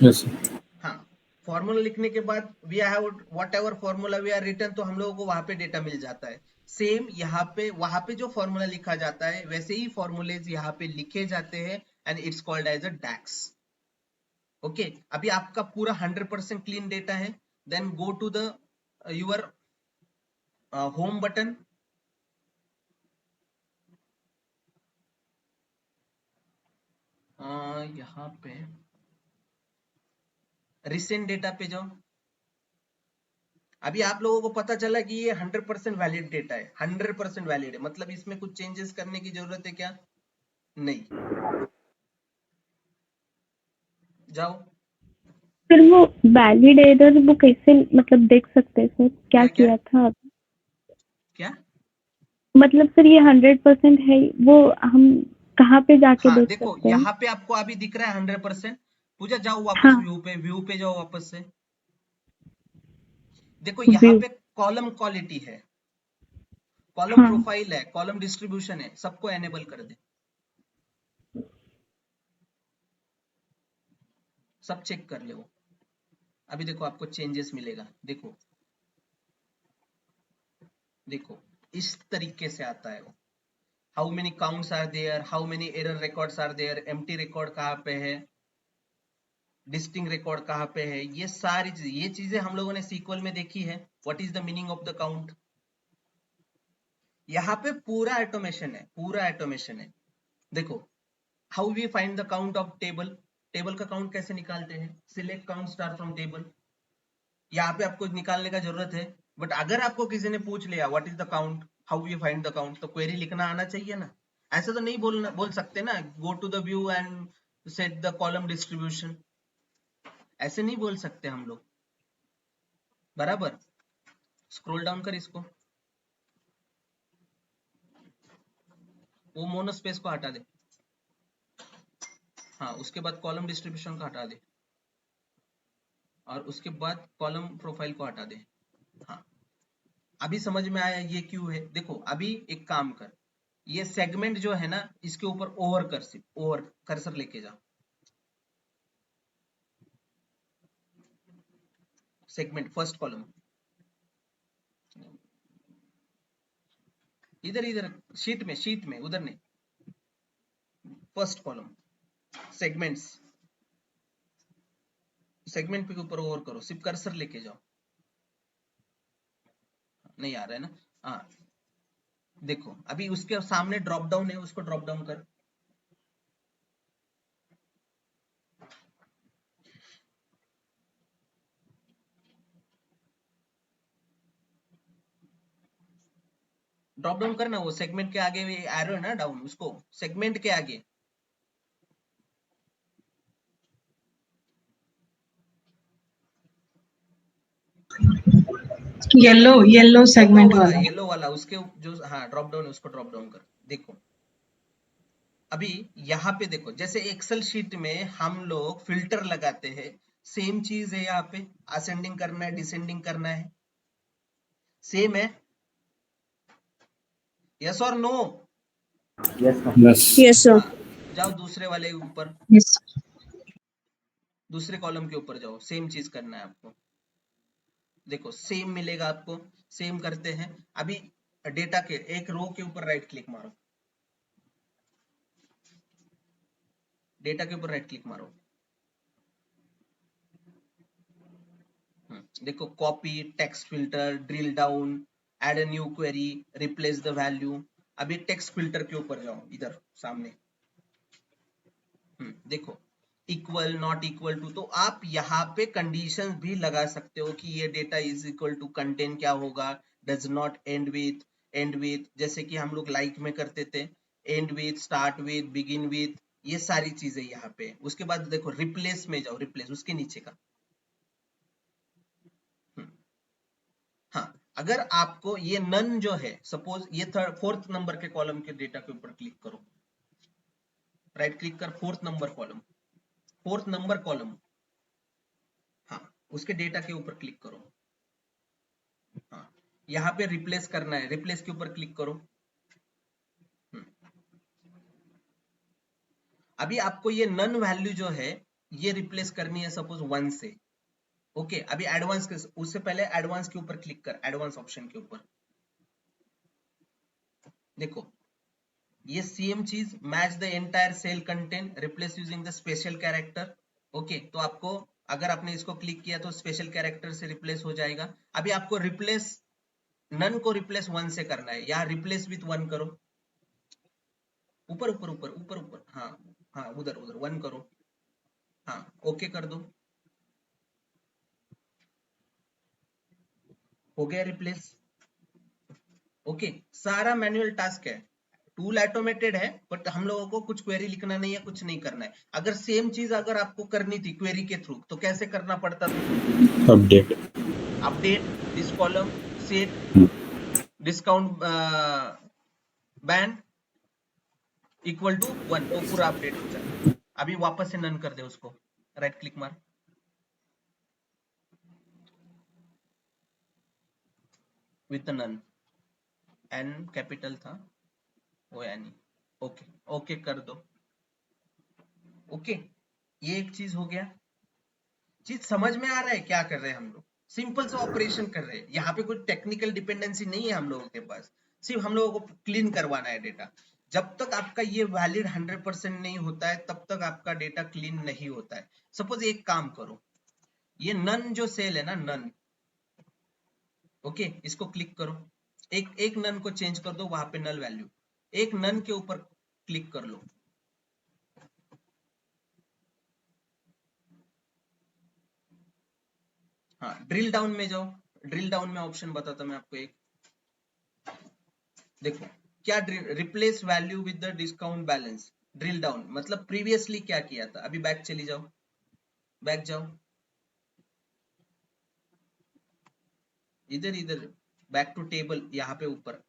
Yes, sir. हाँ, फॉर्मूला लिखने के बाद we have whatever formula we are written, तो हम लोगों को वहां पे डेटा मिल जाता है। सेम यहाँ पे, वहां पे जो फॉर्मूला लिखा जाता है वैसे ही फॉर्मूलेज यहाँ पे लिखे जाते हैं, and it's called as a DAX, okay. अभी आपका पूरा 100% क्लीन डेटा है, then go to the your home button, यहाँ पे रिसेंट डेटा पे जाओ। अभी आप लोगों को पता चला कि ये 100% वैलिड डेटा है, 100% वैलिड है, मतलब इसमें कुछ चेंजेस करने की जरूरत है क्या? नहीं। जाओ, फिर वो वैलिड एरर वो कैसे मतलब देख सकते हैं सर, क्या क्या किया था? क्या? मतलब सर ये 100% है, वो हम कहाँ पे जाके हाँ देख देखो सकते हैं? यहाँ पे आपको अभी दिख रहा है 100%। पूजा जाओ वापस हाँ, व्यू पे जाओ वापस से। देखो यहाँ व्यू। पे कॉलम क्वालिटी है, कॉलम हाँ, प्रोफाइल है, कॉलम डिस्ट्रीब्यूशन है, सबको एनेबल कर दे, सब चेक कर ले वो। अभी देखो आपको चेंजेस मिलेगा, देखो देखो इस तरीके से आता है वो। How many counts are there, how many error records are there, empty record कहाँ पे है, डिस्टिंग रिकॉर्ड कहाँ पे है, ये सारी चीजें, ये चीजें हम लोगों ने सीक्वल में देखी है। What is the meaning of the count. यहाँ पे पूरा ऑटोमेशन है, पूरा ऑटोमेशन है। देखो how we find the count of table, table का काउंट कैसे निकालते हैं, select count star from table. यहाँ पे आपको निकालने का जरूरत है, बट अगर आपको किसी ने पूछ लिया what is the count, how we find the count, तो क्वेरी लिखना आना चाहिए ना। ऐसे तो नहीं बोल सकते ना, go to the view and set the column distribution, ऐसे नहीं बोल सकते हम लोग। बराबर, स्क्रॉल डाउन कर इसको, वो मोनोस्पेस को हटा दे। हाँ उसके बाद कॉलम डिस्ट्रीब्यूशन को हटा दे, और उसके बाद कॉलम प्रोफाइल को हटा दे। हाँ अभी समझ में आया ये क्यों है। देखो अभी एक काम कर, ये सेगमेंट जो है ना इसके ऊपर ओवर कर्सर लेके जा, सेगमेंट फर्स्ट कॉलम, इधर इधर शीट में उधर नहीं, फर्स्ट कॉलम सेगमेंट्स, सेगमेंट पे ऊपर ओवर करो, सिर्फ कर्सर लेके जाओ। नहीं आ रहा है ना। हाँ देखो अभी उसके सामने ड्रॉप डाउन है, उसको ड्रॉप डाउन कर। ड्रॉप डाउन करना, वो सेगमेंट के आगे एरो है ना डाउन, उसको सेगमेंट के आगे येलो सेगमेंट वाला। येलो वाला उसके जो, हाँ ड्रॉप डाउन है, उसको ड्रॉप डाउन कर। देखो अभी यहाँ पे देखो, जैसे एक्सेल शीट में हम लोग फिल्टर लगाते हैं, सेम चीज है यहाँ पे, असेंडिंग करना है डिसेंडिंग करना है, सेम है। यस और नो। Yes. Yes sir. जाओ दूसरे वाले ऊपर, Yes. दूसरे कॉलम के ऊपर जाओ, सेम चीज करना है आपको। देखो सेम मिलेगा आपको, सेम करते हैं। अभी डेटा के एक रो के ऊपर राइट क्लिक मारो, डेटा के ऊपर राइट क्लिक मारो। देखो copy, text filter, drill down, add a new query, replace the value. अभी टेक्स्ट फिल्टर के ऊपर जाओ, इधर सामने। देखो इक्वल, नॉट इक्वल टू, तो आप यहाँ पे कंडीशन भी लगा सकते हो कि ये data is equal to content क्या होगा, डज नॉट एंड विथ, जैसे कि हम लोग लाइक में करते थे, and with, start with, begin with, ये सारी चीजें यहाँ पे। उसके बाद देखो रिप्लेस में जाओ, रिप्लेस उसके नीचे का। हाँ अगर आपको ये नन जो है, सपोज ये फोर्थ नंबर के कॉलम के डेटा के ऊपर क्लिक करो, राइट क्लिक कर, फोर्थ नंबर कॉलम, हाँ उसके डेटा के ऊपर क्लिक करो। हाँ यहाँ पे रिप्लेस करना है, रिप्लेस के ऊपर क्लिक करो। अभी आपको ये नन वैल्यू जो है ये रिप्लेस करनी है सपोज 1 से। ओके अभी एडवांस के, उससे पहले एडवांस के ऊपर क्लिक कर, एडवांस ऑप्शन के ऊपर। देखो ये सेम चीज, match the entire cell content, replace using the special character. Okay तो आपको, अगर आपने इसको क्लिक किया तो स्पेशल कैरेक्टर से रिप्लेस हो जाएगा। अभी आपको रिप्लेस नन को रिप्लेस 1 से करना है, या रिप्लेस विथ 1 करो, ऊपर ऊपर ऊपर ऊपर ऊपर, हाँ हाँ उधर 1 करो, हाँ ओके कर दो, हो गया रिप्लेस। ओके सारा मैनुअल टास्क है, टूल ऑटोमेटेड है, बट हम लोगों को कुछ क्वेरी लिखना नहीं है, कुछ नहीं करना है। अगर सेम चीज अगर आपको करनी थी क्वेरी के थ्रू तो कैसे करना पड़ता था, update this column, set discount band, equal to 1, वो पूरा अपडेट हो जाए। अभी वापस से नन कर दे उसको, राइट क्लिक मार, विथ नन, एन कैपिटल था वो यानी, ओके ओके कर दो। ओके, ये एक चीज हो गया। चीज समझ में आ रहा है क्या कर रहे हैं हम लोग? सिंपल सा ऑपरेशन कर रहे हैं, यहाँ पे कोई टेक्निकल डिपेंडेंसी नहीं है हम लोगों के पास, सिर्फ हम लोगों को क्लीन करवाना है डेटा। जब तक आपका ये वैलिड 100% नहीं होता है तब तक आपका डेटा क्लीन नहीं होता है। सपोज एक काम करो, ये नन जो सेल है ना, नन, ओके, इसको क्लिक करो, एक एक नन को चेंज कर दो, वहां पे नल वैल्यू, एक नन के ऊपर क्लिक कर लो। हाँ, ड्रिल डाउन में जाओ, ड्रिल डाउन में ऑप्शन बताता मैं आपको एक, देखो क्या, replace value with the discount balance, drill down मतलब प्रीवियसली क्या किया था। अभी बैक चली जाओ, बैक जाओ, इधर इधर, बैक टू टेबल, यहाँ पे ऊपर,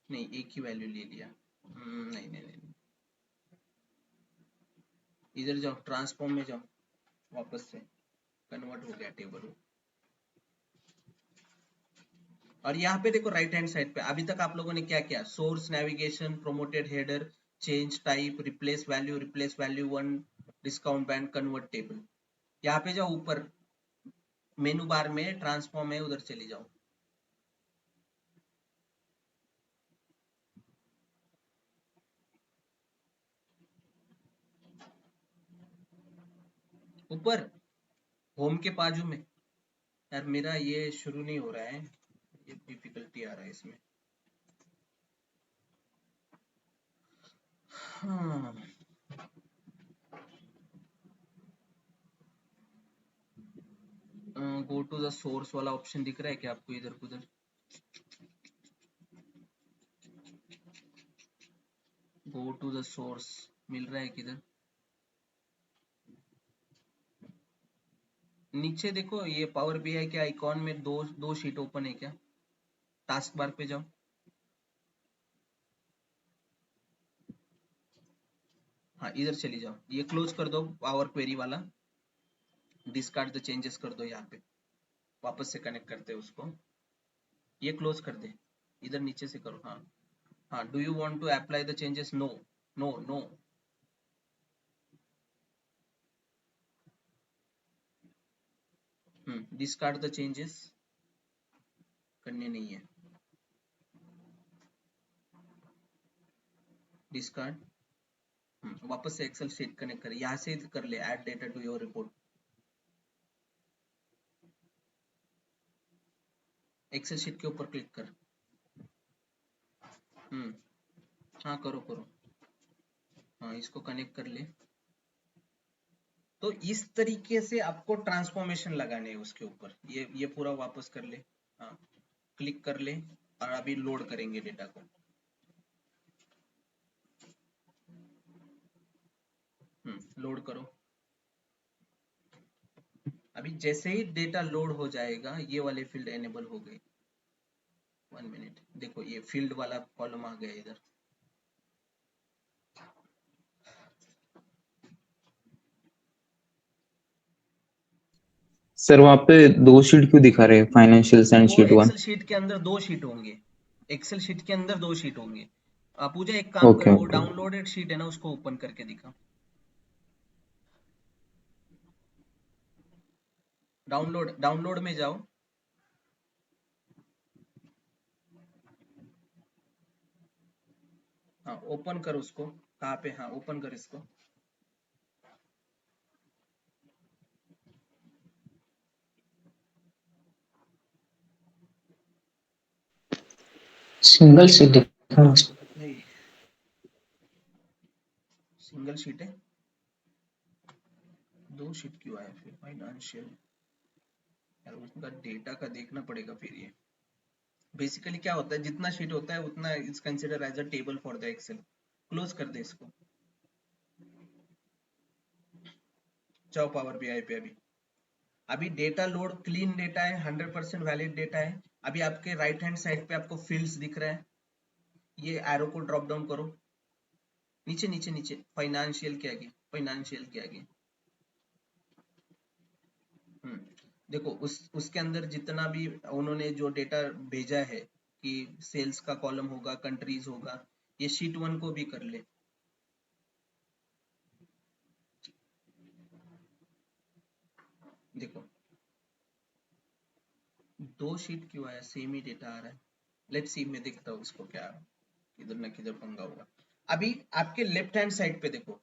नहीं एक ही वैल्यू ले लिया, नहीं नहीं नहीं, इधर जाओ, ट्रांसफॉर्म में जाओ, वापस से कन्वर्ट हो गया टेबल। और यहाँ पे देखो राइट हैंड साइड पे, अभी तक आप लोगों ने क्या किया, source, navigation, promoted header, change type, replace value 1, discount band, convert table. यहाँ पे जाओ ऊपर, मेनू बार में ट्रांसफॉर्म है, उधर चली जाओ, ऊपर होम के बाजू में। यार मेरा ये शुरू नहीं हो रहा है, ये डिफिकल्टी आ रहा है इसमें। हाँ, गो टू द सोर्स वाला ऑप्शन दिख रहा है क्या आपको इधर उधर? गो टू द सोर्स मिल रहा है किधर? नीचे देखो, ये पावर बीआई के आइकॉन में दो दो शीट ओपन है क्या? टास्क बार पे जाओ, हाँ इधर चली जाओ, ये क्लोज कर दो पावर क्वेरी वाला, डिस्कार्ड द चेंजेस कर दो, यहाँ पे वापस से कनेक्ट करते हैं उसको, ये क्लोज कर दे, इधर नीचे से करो। हाँ हाँ, do you want to apply the changes? No no no, discard the changes करने नहीं है, डिस्कार्ड, वापस से एक्सेल शीट कनेक्ट कर, यहाँ से कर ले, add data to your report, Excel sheet के ऊपर क्लिक कर, हाँ करो करो, हाँ इसको कनेक्ट कर ले। तो इस तरीके से आपको ट्रांसफॉर्मेशन लगाने हैं उसके ऊपर, ये पूरा वापस कर ले, हाँ क्लिक कर ले, और अभी लोड करेंगे डेटा को, लोड करो। अभी जैसे ही डेटा लोड हो जाएगा, ये वाले फील्ड एनेबल हो गए। 1 मिनट, देखो ये फील्ड वाला कॉलम आ गया इधर, सर वहाँ पे 2 शीट क्यों दिखा रहे हैं, फाइनेंशियल्स एंड वो शीट 1? एक्सेल शीट के अंदर 2 शीट होंगे, एक्सेल शीट के अंदर 2 शीट होंगे। पूजा एक काम ओके कर, वो ओके। डाउनलोडेड शीट है ना, उसको ओपन करके दिखा, डाउनलोड में जाओ, हाँ ओपन कर उसको, कहाँ पे, हाँ ओपन कर इसको, सिंगल शीट दिखा है उसमें। नहीं सिंगल शीट है, 2 शीट क्यों आया फिर? फाइनेंशियल, यार उसका डेटा का देखना पड़ेगा फिर। ये बेसिकली क्या होता है, जितना शीट होता है उतना is consider as a table for the Excel. Close कर दे इसको, जाओ पावर बीआई पे। अभी डेटा लोड, क्लीन डेटा है, 100% वैलिड डेटा है। अभी आपके राइट हैंड साइड पे आपको फील्ड्स दिख रहा है, ये एरो को ड्रॉप डाउन करो, नीचे नीचे नीचे, फाइनेंशियल के आगे, फाइनेंशियल के आगे। देखो उसके अंदर जितना भी उन्होंने जो डेटा भेजा है कि सेल्स का कॉलम होगा, कंट्रीज होगा, ये शीट 1 को भी कर ले। देखो 2 शीट क्यों आया, सेम ही डेटा आ रहा है। लेट्स सी, मैं देखता हूँ उसको क्या किधर ना किधर पंगा होगा। अभी आपके लेफ्ट हैंड साइड पे देखो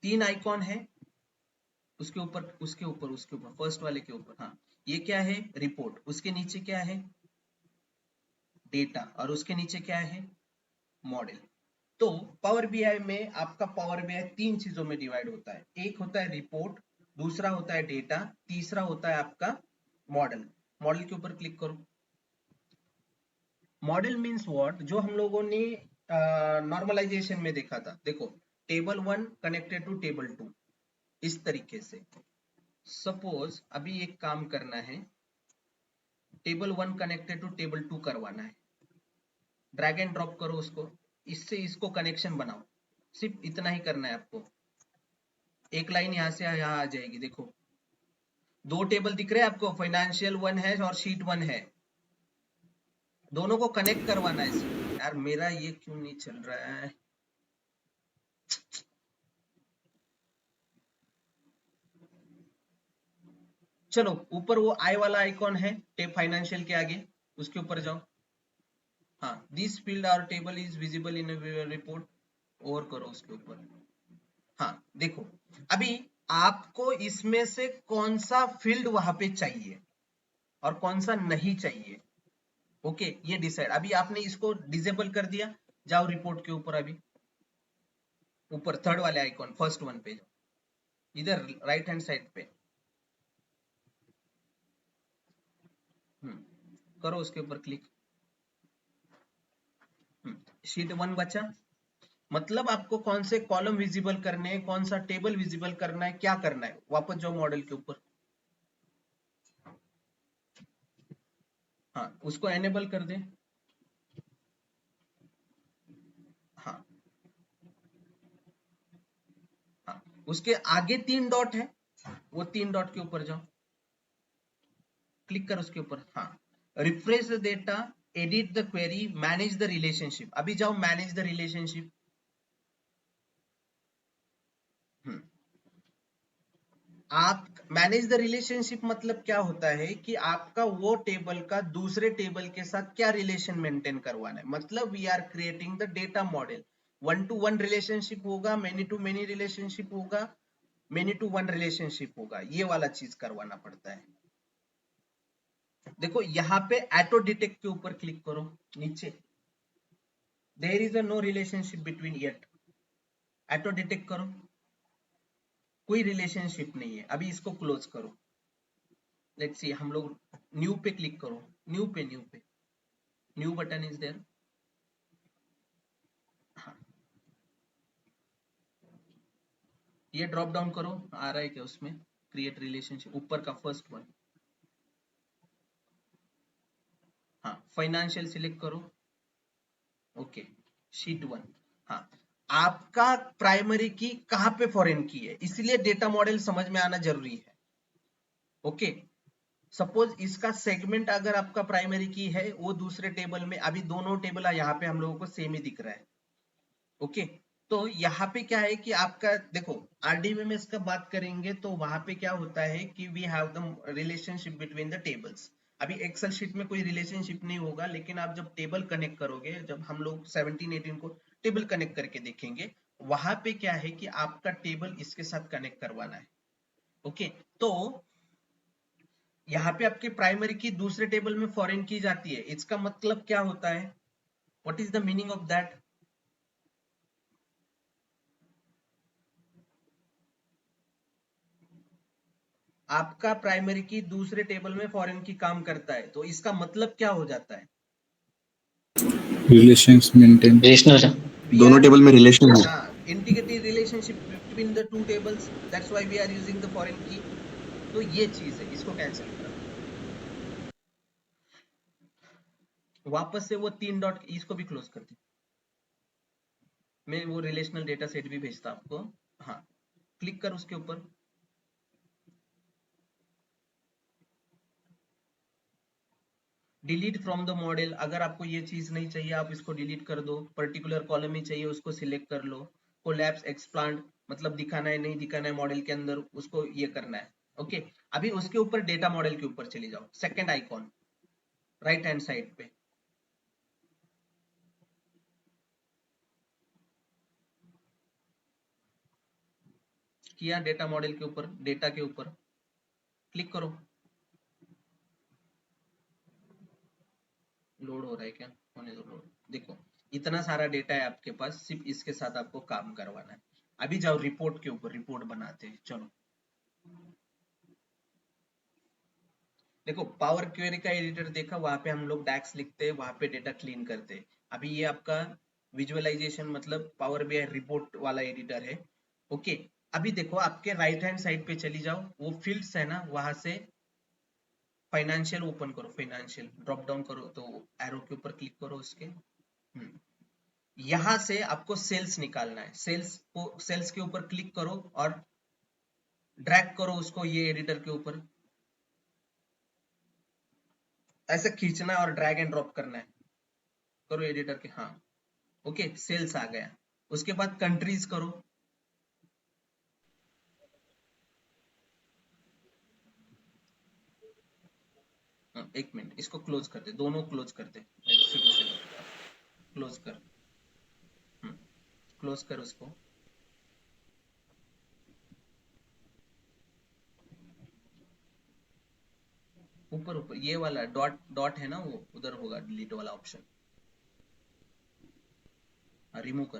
3 आइकॉन है, उसके ऊपर फर्स्ट वाले के ऊपर, हाँ ये क्या है, रिपोर्ट, उसके नीचे क्या है, डेटा, और उसके नीचे क्या है, मॉडल। तो पावर बीआई में आपका पावर बीआई 3 चीजों में डिवाइड होता है, एक होता है रिपोर्ट, दूसरा होता है डेटा, तीसरा होता है आपका मॉडल। मॉडल के ऊपर क्लिक करो। मॉडल मीन्स व्हाट, जो हम लोगों ने नॉर्मलाइजेशन में देखा था। देखो टेबल 1 कनेक्टेड टू टेबल 2, इस तरीके से। सपोज अभी एक काम करना है, टेबल 1 कनेक्टेड टू टेबल 2 करवाना है, ड्रैग एंड ड्रॉप करो उसको, इससे इसको कनेक्शन बनाओ, सिर्फ इतना ही करना है आपको। एक लाइन यहाँ से यहाँ आ जाएगी। देखो 2 टेबल दिख रहे हैं आपको, फाइनेंशियल 1 है और शीट 1 है, दोनों को कनेक्ट करवाना है। यार मेरा ये क्यों नहीं चल रहा है, चलो ऊपर वो आई वाला आइकॉन है टेप फाइनेंशियल के आगे, उसके ऊपर जाओ। हाँ, दिस फील्ड और table is visible in report, और करो उसके ऊपर। हाँ देखो अभी आपको इसमें से कौन सा फील्ड वहां पे चाहिए और कौन सा नहीं चाहिए, ओके ये डिसाइड। अभी आपने इसको डिसेबल कर दिया, जाओ रिपोर्ट के ऊपर, अभी ऊपर थर्ड वाले आइकॉन, फर्स्ट वन पे जाओ, इधर राइट हैंड साइड पे करो, उसके ऊपर क्लिक। शीट 1 बचा, मतलब आपको कौन से कॉलम विजिबल करने हैं, कौन सा टेबल विजिबल करना है, क्या करना है। वापस जाओ मॉडल के ऊपर, हाँ उसको एनेबल कर दे। हाँ हाँ, उसके आगे 3 डॉट है, वो 3 डॉट के ऊपर जाओ, क्लिक कर उसके ऊपर। हाँ, refresh the data, edit the query, manage the relationship. अभी जाओ मैनेज द रिलेशनशिप। आप मैनेज द रिलेशनशिप मतलब क्या होता है कि आपका वो टेबल का दूसरे टेबल के साथ क्या रिलेशन मेंटेन करवाना है। मतलब we are creating the data model, 1 to 1 relationship होगा, मैनी टू मैनी रिलेशनशिप होगा, मैनी टू 1 रिलेशनशिप होगा, ये वाला चीज करवाना पड़ता है। देखो यहाँ पे ऑटो डिटेक्ट के ऊपर क्लिक करो, नीचे there is a no relationship between yet, auto detect करो, कोई रिलेशनशिप नहीं है। अभी इसको क्लोज करो। लेट्स सी, हम लोग न्यू पे क्लिक करो, न्यू पे न्यू बटन इज देयर। हाँ, ये ड्रॉप डाउन करो, आ रहा है क्या उसमें, क्रिएट रिलेशनशिप, ऊपर का फर्स्ट वन। हाँ, फाइनेंशियल सिलेक्ट करो, ओके शीट 1। हाँ, आपका प्राइमरी की कहां पे फॉरेन की है, इसलिए डेटा मॉडल समझ में आना जरूरी है। ओके, सपोज इसका सेगमेंट अगर आपका प्राइमरी की है, वो दूसरे टेबल में, अभी दोनों टेबल यहाँ पे हम लोगों को सेम ही दिख रहा है। ओके, तो यहाँ पे क्या है कि आपका देखो RDBMS का बात करेंगे तो वहां पे क्या होता है कि we have the relationship between the tables. अभी एक्सेल शीट में कोई रिलेशनशिप नहीं होगा, लेकिन आप जब टेबल कनेक्ट करोगे, जब हम लोग 17-18 को टेबल कनेक्ट करके देखेंगे, वहां पे क्या है कि आपका टेबल इसके साथ कनेक्ट करवाना है। ओके, तो यहाँ पे आपके प्राइमरी की दूसरे टेबल में फॉरेन की जाती है, इसका मतलब क्या होता है, what is the meaning of that. आपका प्राइमरी की दूसरे टेबल में फॉरेन की काम करता है, तो इसका मतलब क्या हो जाता है, रिलेशंस मेंटेन, दोनों टेबल में रिलेशन है। Integrity relationship between the 2 tables, that's why we are using the foreign key. तो ये चीज है, इसको कैंसिल करो। वापस से वो 3 डॉट इसको भी क्लोज कर दे, मैं वो रिलेशनल डेटा सेट भी भेजता आपको। हाँ, क्लिक कर उसके ऊपर, डिलीट फ्रॉम द मॉडल। अगर आपको ये चीज नहीं चाहिए आप इसको डिलीट कर दो, पर्टिकुलर कॉलम ही चाहिए उसको सिलेक्ट कर लो। कोलैप्स एक्सप्लांट मतलब दिखाना है नहीं दिखाना है मॉडल के अंदर, उसको ये करना है। ओके, अभी उसके ऊपर डेटा मॉडल के ऊपर चली जाओ, second icon right hand side पे, किया डेटा मॉडल के ऊपर, डेटा के ऊपर क्लिक करो। लोड हो रहा है क्या, होने दो लोड। देखो इतना सारा डेटा है आपके पास, सिर्फ इसके साथ आपको काम करवाना है। अभी जाओ रिपोर्ट के ऊपर, रिपोर्ट बनाते हैं, चलो। देखो पावर क्वेरी का एडिटर देखा, वहां पे हम लोग डैक्स लिखते हैं, वहां पे डेटा क्लीन करते हैं। अभी ये आपका विजुअलाइजेशन मतलब पावर बीआई रिपोर्ट वाला एडिटर है। ओके, अभी देखो आपके राइट हैंड साइड पे चली जाओ, वो फील्ड्स है ना, वहां से फाइनेंशियल ओपन करो, फाइनेंशियल ड्रॉप डाउन करो, तो एरो के ऊपर क्लिक करो उसके। यहां से आपको सेल्स निकालना है, सेल्स को, सेल्स के ऊपर क्लिक करो और ड्रैग करो उसको ये एडिटर के ऊपर, ऐसे खींचना और ड्रैग एंड ड्रॉप करना है, करो एडिटर के। हाँ ओके, सेल्स आ गया। उसके बाद कंट्रीज करो, एक मिनट इसको क्लोज कर दे, दोनों क्लोज कर दे, शुरू से क्लोज कर, क्लोज कर उसको। ऊपर ऊपर ये वाला डॉट डॉट है ना, वो उधर होगा डिलीट वाला ऑप्शन, रिमूव कर।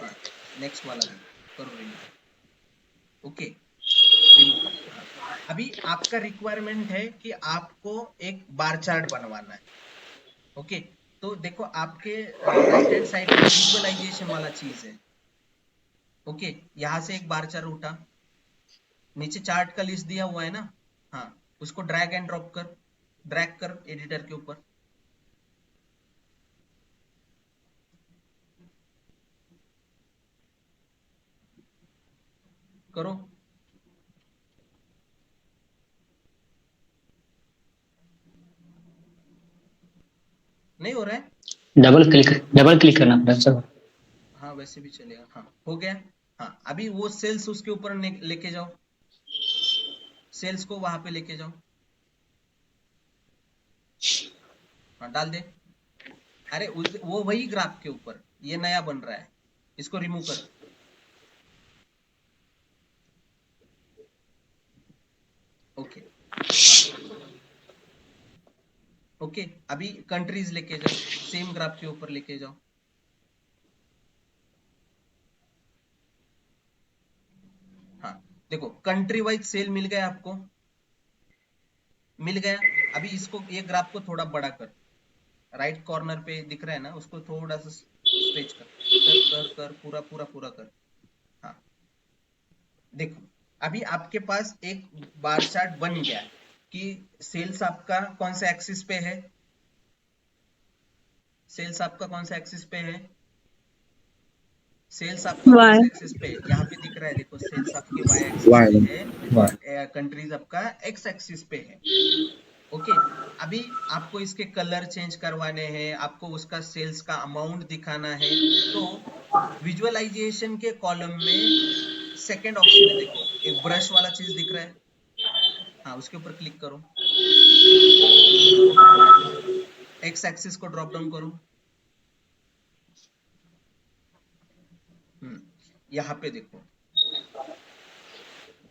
हाँ, नेक्स्ट वाला भी करो रिमूव। ओके, रिमूव कर। हाँ, अभी आपका रिक्वायरमेंट है कि आपको एक बार चार्ट बनवाना है। ओके, तो देखो आपके राइट हैंड साइड में विजुअलाइजेशन वाला चीज है। ओके, यहां से एक बार चार्ट उठा, नीचे चार्ट का लिस्ट दिया हुआ है ना, हाँ उसको ड्रैग एंड ड्रॉप कर, ड्रैग कर एडिटर के ऊपर। करो, नहीं हो रहा है, डबल क्लिक करना पड़ेगा सर। हाँ वैसे भी चलेगा। हाँ हो गया। हाँ अभी वो सेल्स उसके ऊपर लेके जाओ, सेल्स को वहां पे लेके जाओ। हाँ डाल दे। अरे वो वही ग्राफ के ऊपर, ये नया बन रहा है, इसको रिमूव कर। ओके, हाँ ओके, अभी कंट्रीज लेके जाओ, सेम ग्राफ के ऊपर लेके जाओ। हाँ देखो कंट्री वाइज सेल मिल गया आपको, मिल गया। अभी इसको ये ग्राफ को थोड़ा बड़ा कर, राइट कॉर्नर पे दिख रहा है ना, उसको थोड़ा सा स्ट्रेच कर, कर कर कर, पूरा पूरा पूरा कर। हाँ देखो अभी आपके पास एक बार चार्ट बन गया कि सेल्स आपका कौन सा एक्सिस पे है, सेल्स आपका कौन सा एक्सिस पे है, सेल्स आपका कौन वाई। सा एक्सिस पे है, यहाँ पे दिख रहा है देखो, सेल्स आपकी वाई एक्सिस Why? पे है Why? और कंट्रीज आपका एक्स एक्सिस पे है। ओके, अभी आपको इसके कलर चेंज करवाने हैं, आपको उसका सेल्स का अमाउंट दिखाना है, तो विजुअलाइजेशन के कॉलम में सेकंड ऑप्शन है, देखो एक ब्रश वाला चीज दिख रहा है, हाँ उसके ऊपर क्लिक करो, एक्स एक्सिस को ड्रॉप डाउन करो। यहाँ पे देखो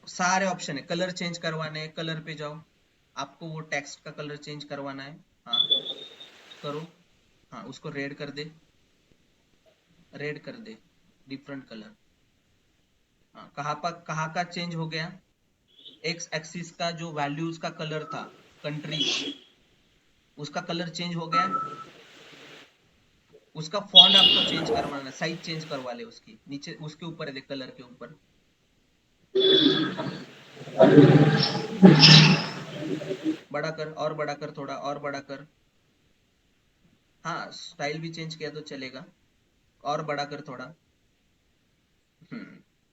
सारे ऑप्शन है, कलर चेंज करवाने हैं, कलर पे जाओ, आपको वो टेक्स्ट का कलर चेंज करवाना है, हाँ करो। हाँ उसको रेड कर दे, रेड कर दे, डिफरेंट कलर। हाँ कहाँ का चेंज हो गया, एक्स एक्सिस का जो वैल्यूज का कलर था कंट्रीज, उसका कलर चेंज हो गया। उसका फॉन्ट आपको चेंज करवाना, साइज चेंज करवा ले उसकी, नीचे उसके ऊपर है देख, कलर के ऊपर। बड़ा कर, और बड़ा कर, थोड़ा और बड़ा कर। हाँ स्टाइल भी चेंज किया तो चलेगा, और बड़ा कर थोड़ा।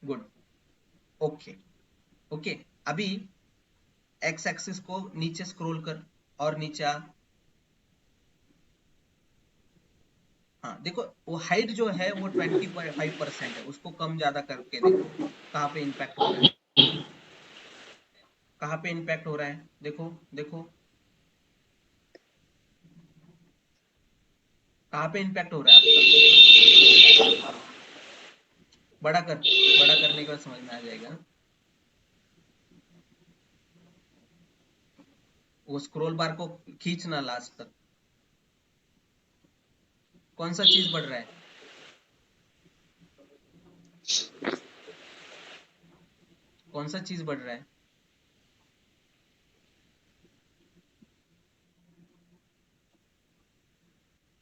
गुड। Okay okay. अभी एक्स एक्सिस को नीचे स्क्रॉल कर और नीचे आ। हाँ देखो वो हाइट जो है वो 25% है, उसको कम ज्यादा करके देखो कहाँ पे इम्पैक्ट हो रहा है, कहाँ पे इम्पैक्ट हो रहा है, देखो देखो कहाँ पे इम्पैक्ट हो रहा है आपका। बड़ा कर, बड़ा करने के बाद समझ में आ जाएगा। वो स्क्रॉल बार को खींचना लास्ट तक। कौन सा चीज बढ़ रहा है, कौन सा चीज बढ़ रहा है।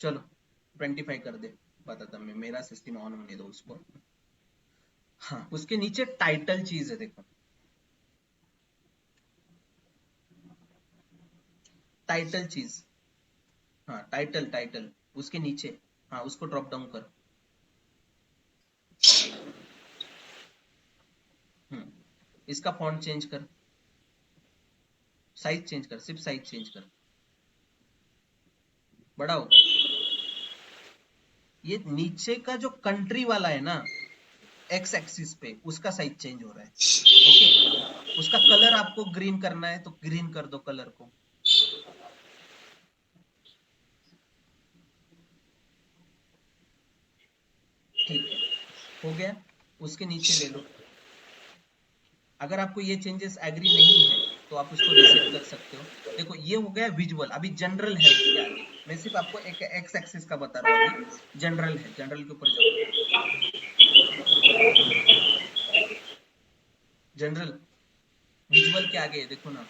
चलो 25 कर दे, बताता मैं, मेरा सिस्टम ऑन होने दो उसको। हाँ उसके नीचे टाइटल चीज है देखो, टाइटल चीज। हाँ टाइटल टाइटल उसके नीचे, हाँ उसको ड्रॉप डाउन कर। इसका फॉन्ट चेंज कर, साइज चेंज कर, सिर्फ साइज चेंज कर, बढ़ाओ। ये नीचे का जो कंट्री वाला है ना एक्स एक्सिस पे, उसका साइज चेंज हो रहा है। ओके उसका कलर आपको ग्रीन करना है तो ग्रीन कर दो कलर को। ठीक है हो गया, उसके नीचे ले लो। अगर आपको ये चेंजेस एग्री नहीं है तो आप उसको रीसेट कर सकते हो। देखो ये हो गया विजुअल, अभी जनरल है उसके आगे, मैं सिर्फ आपको एक एक्स एक्सिस का बता रहा हूँ, अभी जनरल है, जनरल के ऊपर जाओ। जनरल विजुअल के आगे है, देखो ना।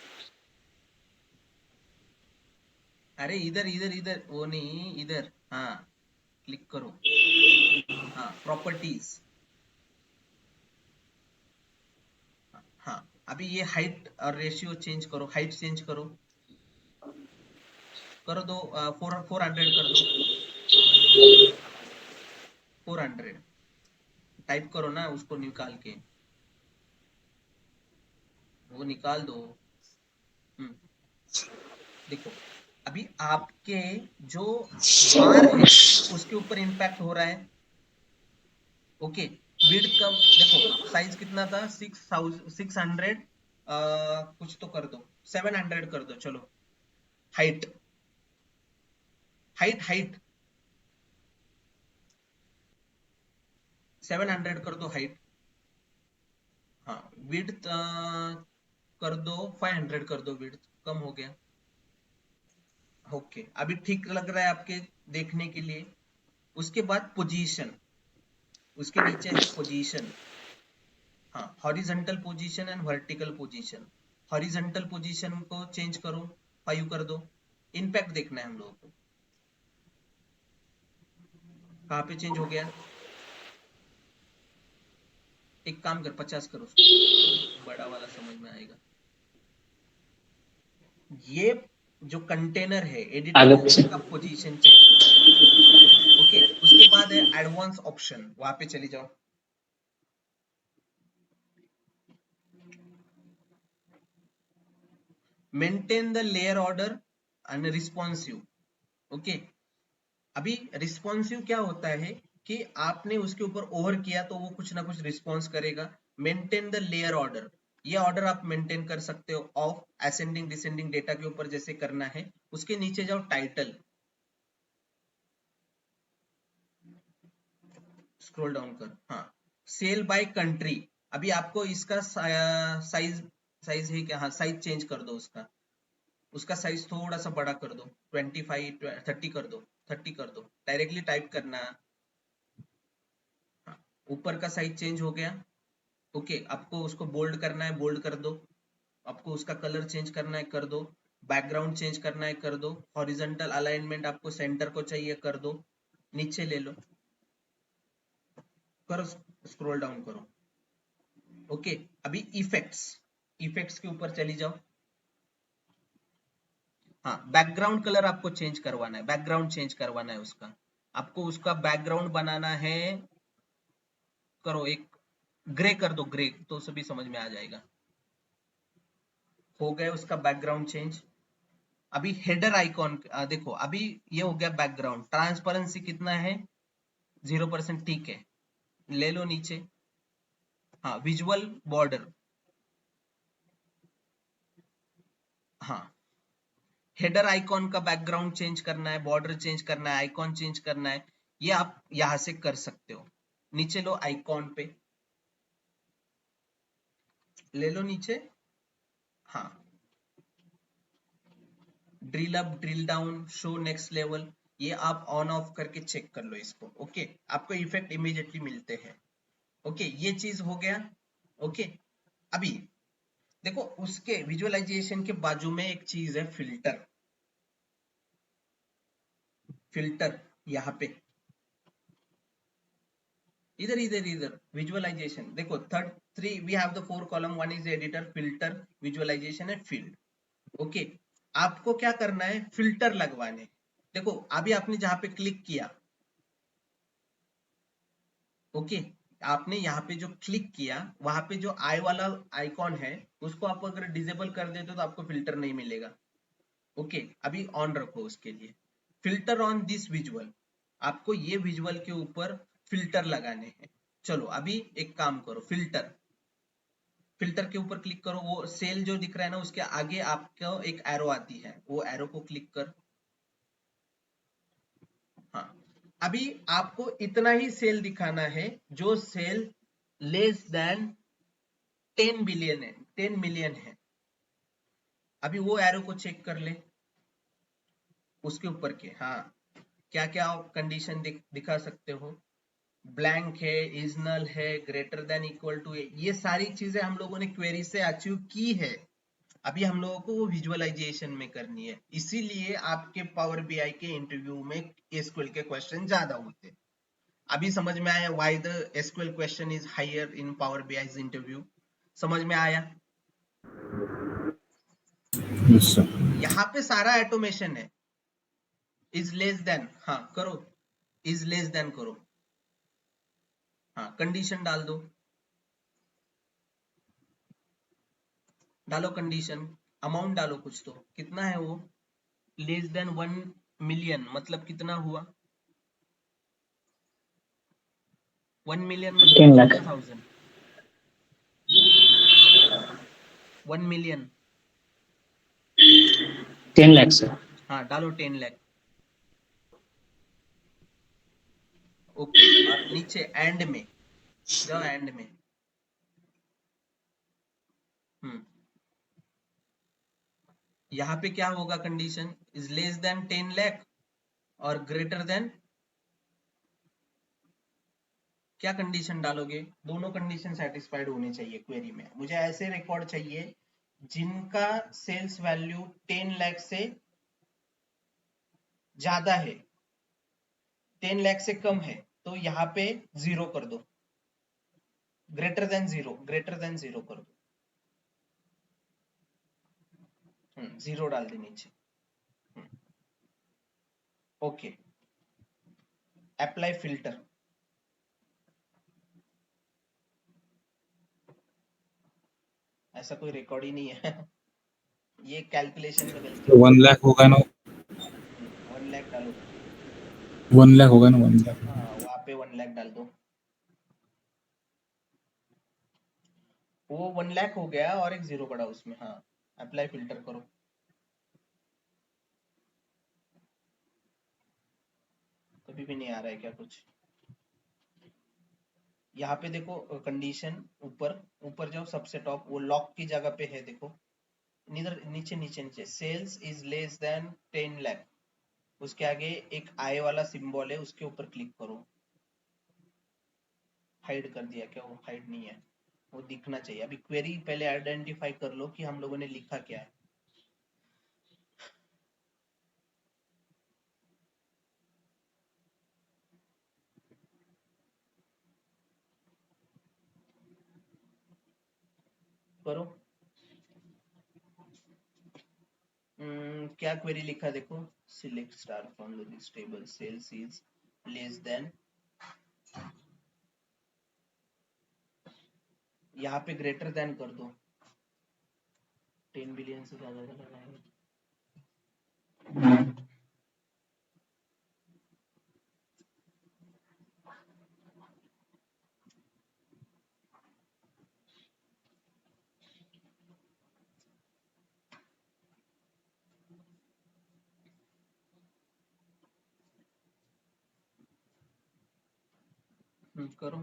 अरे इधर इधर इधर, वो नहीं इधर, हाँ क्लिक करो। हाँ प्रॉपर्टीज। हाँ अभी ये हाइट और रेशियो चेंज करो, हाइट चेंज करो, कर दो 400 कर दो, 400 टाइप करो ना उसको निकाल के, वो निकाल दो। हम्म, देखो अभी आपके जो बार है उसके ऊपर इम्पैक्ट हो रहा है। ओके विड्थ कम, देखो साइज कितना था 600, कुछ तो कर दो, 700 कर दो चलो। हाइट हाइट हाइट 700 कर दो हाइट। हाँ विड्थ कर दो 500 कर दो, विड्थ कम हो गया। ओके अभी ठीक लग रहा है आपके देखने के लिए। उसके बाद पोजीशन, उसके नीचे है पोजीशन। हाँ horizontal position and vertical position. Horizontal position को चेंज करो, 5 कर दो। इम्पैक्ट देखना है हम लोगों को, कहाँ पे चेंज हो गया। एक काम कर 50 कर उसको, बड़ा वाला समझ में आएगा। ये जो कंटेनर है अलग से एडिटर का पोजीशन चेंज हो रहा है। ओके उसके बाद है एडवांस ऑप्शन, वहां पे चली जाओ। Maintain the layer order and responsive. Okay अभी रिस्पॉन्सिव क्या होता है कि आपने उसके ऊपर ओवर किया तो वो कुछ ना कुछ रिस्पॉन्स करेगा। मेंटेन द लेयर ऑर्डर, ये ऑर्डर आप मेंटेन कर सकते हो ऑफ असेंडिंग डिसेंडिंग डेटा के ऊपर जैसे करना है। उसके नीचे जाओ टाइटल, स्क्रॉल डाउन कर। हाँ सेल बाय कंट्री, अभी आपको इसका साइज, साइज है क्या, हाँ साइज चेंज कर दो उसका, उसका साइज थोड़ा सा बड़ा कर दो, 25 30 कर दो, 30 कर दो, डायरेक्टली टाइप करना। हाँ ऊपर का साइज चेंज हो गया। ओके आपको उसको बोल्ड करना है, बोल्ड कर दो। आपको उसका कलर चेंज करना है, कर दो। बैकग्राउंड चेंज करना है, कर दो। हॉरिजॉन्टल अलाइनमेंट आपको सेंटर को चाहिए, कर दो। नीचे ले लो, करो स्क्रॉल डाउन करो। ओके अभी इफेक्ट्स, इफेक्ट्स के ऊपर चली जाओ। हाँ, बैकग्राउंड कलर आपको चेंज करवाना है, बैकग्राउंड चेंज करवाना है उसका, आपको उसका बैकग्राउंड बनाना है, करो एक ग्रे कर दो, ग्रे तो सभी समझ में आ जाएगा। हो गया उसका बैकग्राउंड चेंज। अभी हेडर आइकॉन देखो, अभी ये हो गया बैकग्राउंड, ट्रांसपेरेंसी कितना है 0%, ठीक है, ले लो नीचे। हाँ, विजुअल बॉर्डर, हाँ, हेडर आइकॉन का बैकग्राउंड चेंज करना है, बॉर्डर चेंज करना है, आइकॉन चेंज करना है, ये आप यहां से कर सकते हो। नीचे लो, आइकॉन पे ले लो नीचे, हाँ, drill up, drill down, show next level, ये आप ऑन ऑफ करके चेक कर लो इसको। ओके, आपको इफेक्ट इमीडिएटली मिलते हैं। ओके, ये चीज हो गया। ओके, अभी देखो उसके विजुअलाइजेशन के बाजू में एक चीज है, फिल्टर। फिल्टर यहाँ पे, इधर इधर इधर विजुअलाइजेशन देखो, third three we have the 4 column, one is editor, filter, visualisation and field. Okay, आपको क्या करना है, फिल्टर लगवाने। देखो अभी आपने जहां पे क्लिक किया, ओके, आपने यहाँ पे जो क्लिक किया, वहां पे जो आई वाला आइकॉन है, उसको आप अगर डिसेबल कर देते हो तो आपको फिल्टर नहीं मिलेगा। ओके, अभी ऑन रखो उसके लिए, फिल्टर ऑन दिस विजुअल, आपको ये विजुअल के ऊपर फिल्टर लगाने हैं। चलो अभी एक काम करो, फिल्टर, फिल्टर के ऊपर क्लिक करो, वो सेल जो दिख रहा है ना, उसके आगे आपको एक एरो आती है, वो एरो को क्लिक कर। हाँ, अभी आपको इतना ही सेल दिखाना है, जो सेल लेस देन 10 बिलियन है, 10 मिलियन है। अभी वो एरो को चेक कर ले, उसके ऊपर के, हाँ, क्या क्या कंडीशन दिखा सकते हो, ब्लैंक है, इज नल है, ग्रेटर देन इक्वल टू, ये सारी चीजें हम लोगों ने क्वेरी से अचीव की है। अभी हम लोगों को वो विजुअलाइजेशन में करनी है, इसीलिए आपके पावर बीआई के इंटरव्यू में एसक्यूएल के क्वेश्चन ज्यादा होते हैं। अभी समझ में आया why the SQL question is higher in Power BI interview, समझ में आया? Yes, sir. यहाँ पे सारा ऑटोमेशन है। इज लेस देन, हाँ करो, इज लेस देन करो, हाँ, कंडीशन डाल दो, डालो कंडीशन, अमाउंट डालो कुछ तो, कितना है वो, लेस देन 1 मिलियन, मतलब कितना हुआ, 1 मिलियन मतलब 10 लाख 1,000, 1 मिलियन, 10 लाख सर। हाँ डालो 10 लाख। ओके, और नीचे एंड में जाओ, एंड में, यहाँ पे क्या होगा condition, is less than 10 lakh और ग्रेटर देन, क्या कंडीशन डालोगे, दोनों कंडीशन सेटिस्फाइड होने चाहिए क्वेरी में। मुझे ऐसे रिकॉर्ड चाहिए जिनका सेल्स वैल्यू 10 लाख से ज्यादा है, 10 लाख से कम है तो यहाँ पे 0 कर दो, ग्रेटर देन 0, ग्रेटर देन 0 कर दो, 0 डाल दे नीचे। ओके, अप्लाई फिल्टर, ऐसा कोई रिकॉर्ड ही नहीं है ये कैलकुलेशन में गलती तो हो 1 लाख होगा ना, 1 लाख डालो, 1 लाख होगा ना, 1 लाख। हाँ वहां पे 1 लाख डाल दो, वो 1 लाख हो गया और एक 0 पड़ा उसमें, हाँ, अप्लाई फिल्टर करो। कभी भी नहीं आ रहा है क्या कुछ, यहाँ पे देखो कंडीशन, ऊपर ऊपर जाओ, सबसे टॉप वो लॉक की जगह पे है, देखो नीचे नीचे नीचे नीचे, sales is less than 10 lakh, उसके आगे एक आई वाला सिंबल है, उसके ऊपर क्लिक करो। हाइड कर दिया क्या, वो हाइड नहीं है, वो दिखना चाहिए। अभी क्वेरी पहले आइडेंटिफाई कर लो कि हम लोगों ने लिखा क्या है। करो, क्या क्वेरी लिखा देखो, select star from this table, sales is less than, यहाँ पे ग्रेटर देन कर दो, 10 बिलियन से ज्यादा का लगाएंगे। करो,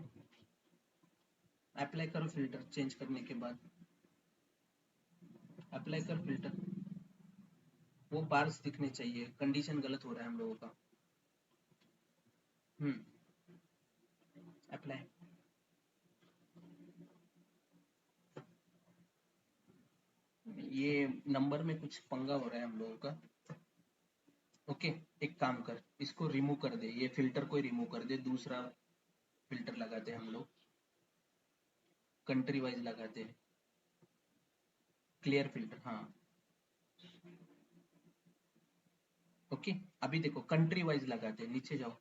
अप्लाई करो फिल्टर, चेंज करने के बाद अप्लाई कर फिल्टर, वो बार्स दिखने चाहिए, कंडीशन गलत हो रहा है हम लोगों का। अप्लाई, ये नंबर में कुछ पंगा हो रहा है हम लोगों का। ओके, एक काम कर, इसको रिमूव कर दे, ये फिल्टर को रिमूव कर दे, दूसरा फिल्टर लगाते हैं हम लोग, कंट्री वाइज लगाते हैं, क्लियर फिल्टर। हाँ ओके, अभी देखो कंट्री वाइज लगाते हैं, नीचे जाओ,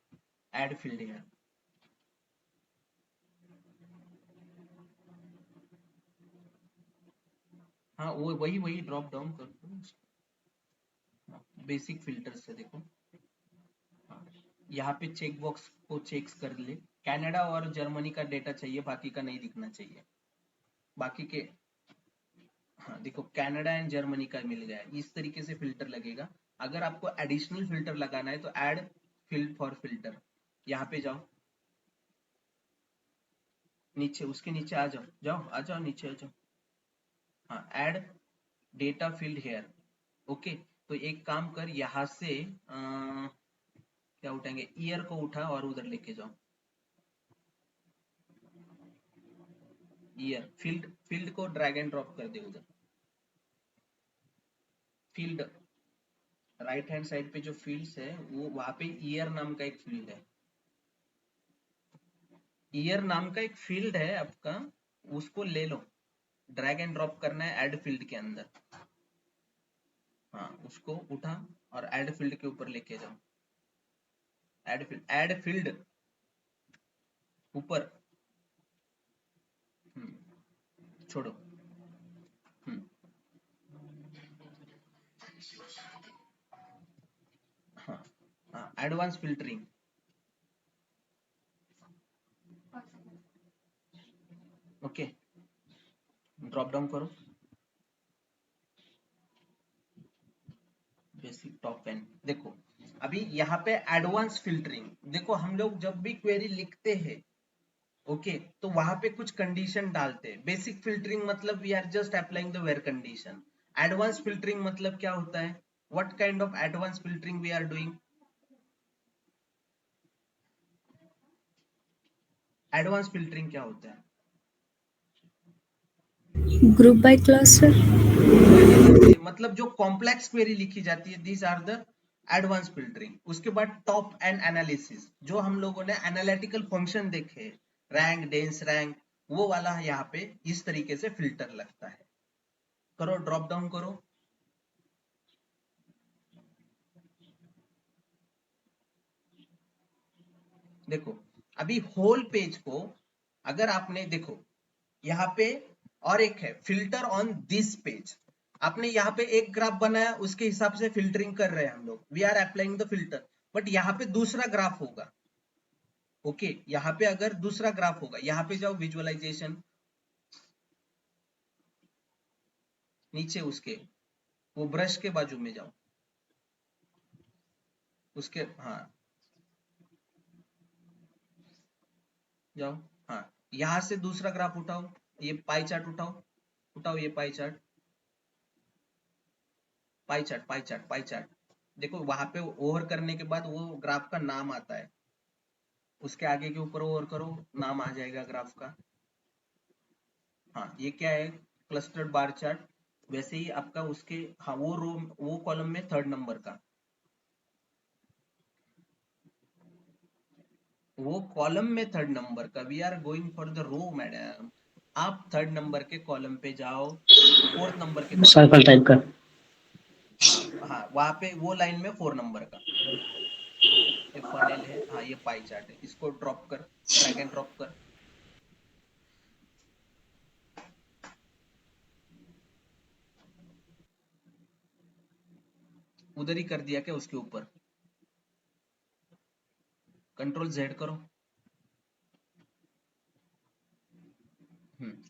ऐड फील्ड है, हाँ वो वही ड्रॉप डाउन कर दो, बेसिक फिल्टर से देखो, यहाँ पे चेक बॉक्स को चेक कर ले, कनाडा और जर्मनी का डेटा चाहिए, बाकी का नहीं दिखना चाहिए, बाकी के, हाँ देखो कनाडा एंड जर्मनी का मिल गया, इस तरीके से फिल्टर लगेगा। अगर आपको एडिशनल फिल्टर लगाना है तो ऐड फील्ड फॉर फिल्टर, यहाँ पे जाओ, नीचे उसके नीचे आ जाओ नीचे आ जाओ, हाँ add data field here. Okay, तो एक काम कर, यहाँ से क्या उठाएंगे, ईयर को उठा और उधर लेके जाओ, ईयर, फील्ड को ड्रैग एंड ड्रॉप कर दे उधर, फील्ड राइट हैंड साइड पे जो फील्ड्स है वो वहां पे ईयर नाम का एक फील्ड है, ईयर नाम का एक फील्ड है आपका, उसको ले लो, ड्रैग एंड ड्रॉप करना है ऐड फील्ड के अंदर, हाँ उसको उठा और ऐड फील्ड के ऊपर लेके जाओ, ऐड फील्ड ऊपर, छोड़ो, हाँ हाँ advance filtering, okay drop down करो, बेसिक टॉप एंड, देखो अभी यहाँ पे एडवांस फिल्टरिंग, देखो हम लोग जब भी क्वेरी लिखते हैं ओके तो वहां पे कुछ कंडीशन डालते हैं, बेसिक फिल्टरिंग मतलब we are just applying the where condition, advance filtering मतलब क्या होता है, what kind of advance filtering we are doing, advance filtering क्या होता है, ग्रुप बाय क्लास सर। मतलब जो कॉम्प्लेक्स क्वेरी लिखी जाती है, these are the advance filtering. उसके बाद टॉप एंड एनालिसिस, जो हम लोगों ने एनालिटिकल फंक्शन देखे, रैंक डेंस रैंक, वो वाला यहाँ पे इस तरीके से फिल्टर लगता है। करो ड्रॉप डाउन करो, देखो अभी होल पेज को अगर आपने देखो यहाँ पे, और एक है फिल्टर ऑन दिस पेज, आपने यहाँ पे एक ग्राफ बनाया, उसके हिसाब से फिल्टरिंग कर रहे हैं हम लोग, we are applying the filter, but यहाँ पे दूसरा ग्राफ होगा, ओके यहाँ पे अगर दूसरा ग्राफ होगा, यहाँ पे जाओ विजुअलाइजेशन, नीचे उसके वो ब्रश के बाजू में जाओ, उसके हाँ जाओ, हाँ यहाँ से दूसरा ग्राफ उठाओ, ये पाई चार्ट उठाओ ये पाई चार्ट, देखो वहां पे ओवर करने के बाद वो ग्राफ का नाम आता है, उसके आगे के ऊपर ओवर करो, नाम आ जाएगा ग्राफ का, हाँ ये क्या है, क्लस्टर्ड बार चार्ट, वैसे ही आपका उसके, हाँ वो रो वो कॉलम में 3rd नंबर का, वो कॉलम में 3rd नंबर का, we are going for the row madam, आप 3rd नंबर के कॉलम पे जाओ, 4th नंबर के सर्कल टाइप का, हाँ वहां पे वो लाइन में 4 नंबर का ये फनेल है, हाँ ये पाई चार्ट है, इसको ड्रॉप कर, ड्रैग एंड ड्रॉप कर। उधर ही कर दिया क्या उसके ऊपर? कंट्रोल जेड करो,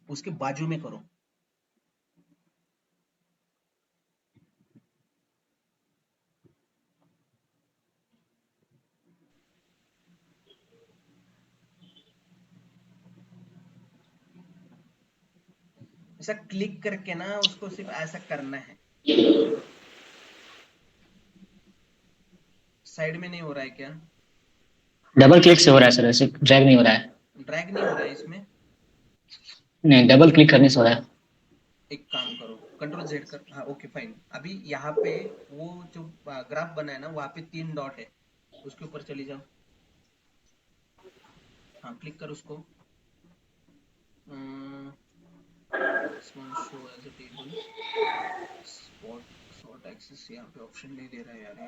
उसके बाजू में करो। ऐसा क्लिक करके ना उसको सिर्फ ऐसा करना है, साइड में नहीं हो रहा है क्या? डबल क्लिक से हो रहा है सर, ऐसे ड्रैग नहीं हो रहा है। ड्रैग नहीं हो रहा है इसमें? नहीं, डबल क्लिक करने से हो रहा है। एक काम करो, कंट्रोल जेड कर, हाँ ओके फाइन। अभी यहाँ पे वो जो ग्राफ बना है ना, वहाँ पे 3 डॉट है, उसके ऊपर चली जाओ। हाँ क्लिक कर उसको। Show as a table, sort axis, यहाँ पे ऑप्शन नहीं दे रहा है यार, ये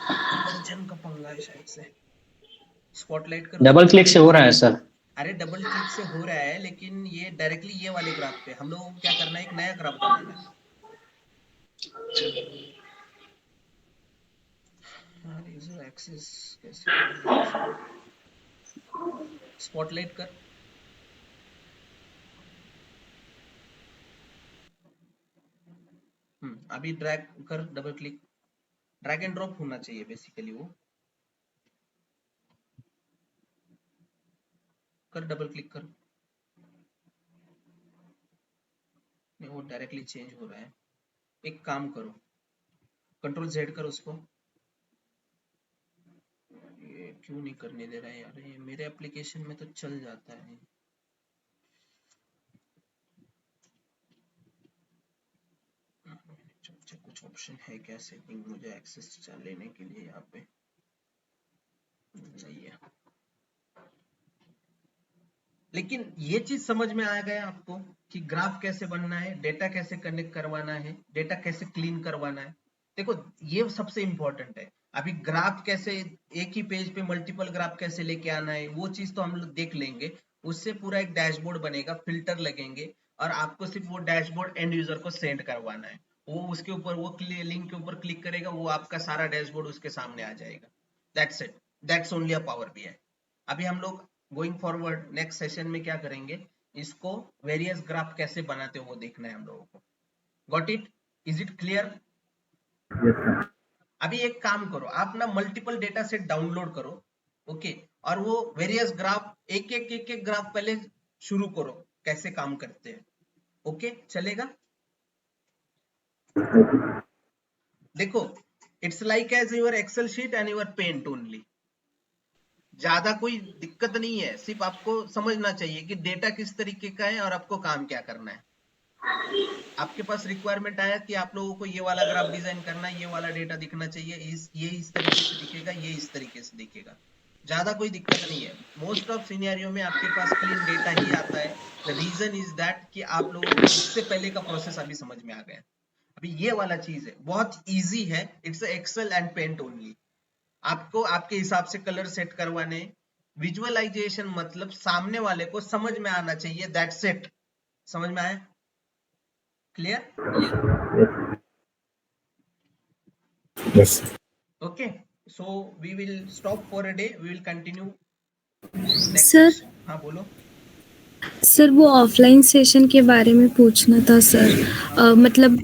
कन्वर्जन का पंगा है शायद से। स्पॉटलाइट कर। डबल क्लिक से हो रहा है सर। अरे डबल क्लिक से हो रहा है, लेकिन ये डायरेक्टली ये वाले ग्राफ पे हम लोगों को क्या करना है, एक नया ग्राफ बनाना है। एक्सेस कैसे? स्पॉटलाइट कर। अभी ड्रैग कर, double click, drag and drop होना चाहिए बेसिकली वो। कर, डबल क्लिक कर। नहीं वो डायरेक्टली चेंज हो रहा है। एक काम करो, कंट्रोल जेड कर उसको। ये क्यों नहीं करने दे रहा है यार, ये मेरे एप्लीकेशन में तो चल जाता है। कुछ ऑप्शन है क्या सेटिंग मुझे एक्सेस लेने के लिए? यहाँ पे नहीं है। लेकिन ये चीज समझ में आ गया आपको कि ग्राफ कैसे बनना है, डेटा कैसे कनेक्ट करवाना है, डेटा कैसे क्लीन करवाना है। देखो ये सबसे इंपॉर्टेंट है। अभी ग्राफ कैसे, एक ही पेज पे मल्टीपल ग्राफ कैसे लेके आना है, वो चीज तो हम लोग देख लेंगे। उससे पूरा एक डैशबोर्ड बनेगा, फिल्टर लगेंगे, और आपको सिर्फ वो डैशबोर्ड एंड यूजर को सेंड करवाना है। वो उसके ऊपर वो लिंक के ऊपर क्लिक करेगा, वो आपका सारा डैशबोर्ड उसके सामने आ जाएगा। That's it, that's only a power BI. अभी हम लोग गोइंग फॉरवर्ड नेक्स्ट सेशन में क्या करेंगे, इसको वेरियस ग्राफ कैसे बनाते हो वो देखना है हम लोगों को। Got it? Is it clear? अभी एक काम करो, आप ना मल्टीपल डेटा सेट डाउनलोड करो, ओके, और वो वेरियस ग्राफ एक एक ग्राफ पहले शुरू करो, कैसे काम करते हैं। ओके चलेगा? देखो it's like as your Excel sheet and your paint only. ज्यादा कोई दिक्कत नहीं है, सिर्फ आपको समझना चाहिए कि डेटा किस तरीके का है और आपको काम क्या करना है। आपके पास रिक्वायरमेंट आया कि आप लोगों को ये वाला ग्राफ डिजाइन करना है, ये वाला डेटा दिखना चाहिए, ये इस तरीके से दिखेगा, ये इस तरीके से दिखेगा। ज्यादा कोई दिक्कत नहीं है। मोस्ट ऑफ सिनेरियो में आपके पास क्लीन डेटा ही आता है। द रीजन इज दैट कि आप लोगों को इससे पहले का प्रोसेस अभी समझ में आ गया। अभी ये वाला चीज है, बहुत इजी है, it's Excel and paint only. आपको आपके हिसाब से कलर सेट करवाने, विजुअलाइजेशन मतलब सामने वाले को समझ में आना चाहिए, दैट्स इट। समझ में आया? Clear? Yes. Okay, so we will stop for a day, we will continue next Sir? session. हाँ बोलो। सर वो ऑफलाइन सेशन के बारे में पूछना था सर। मतलब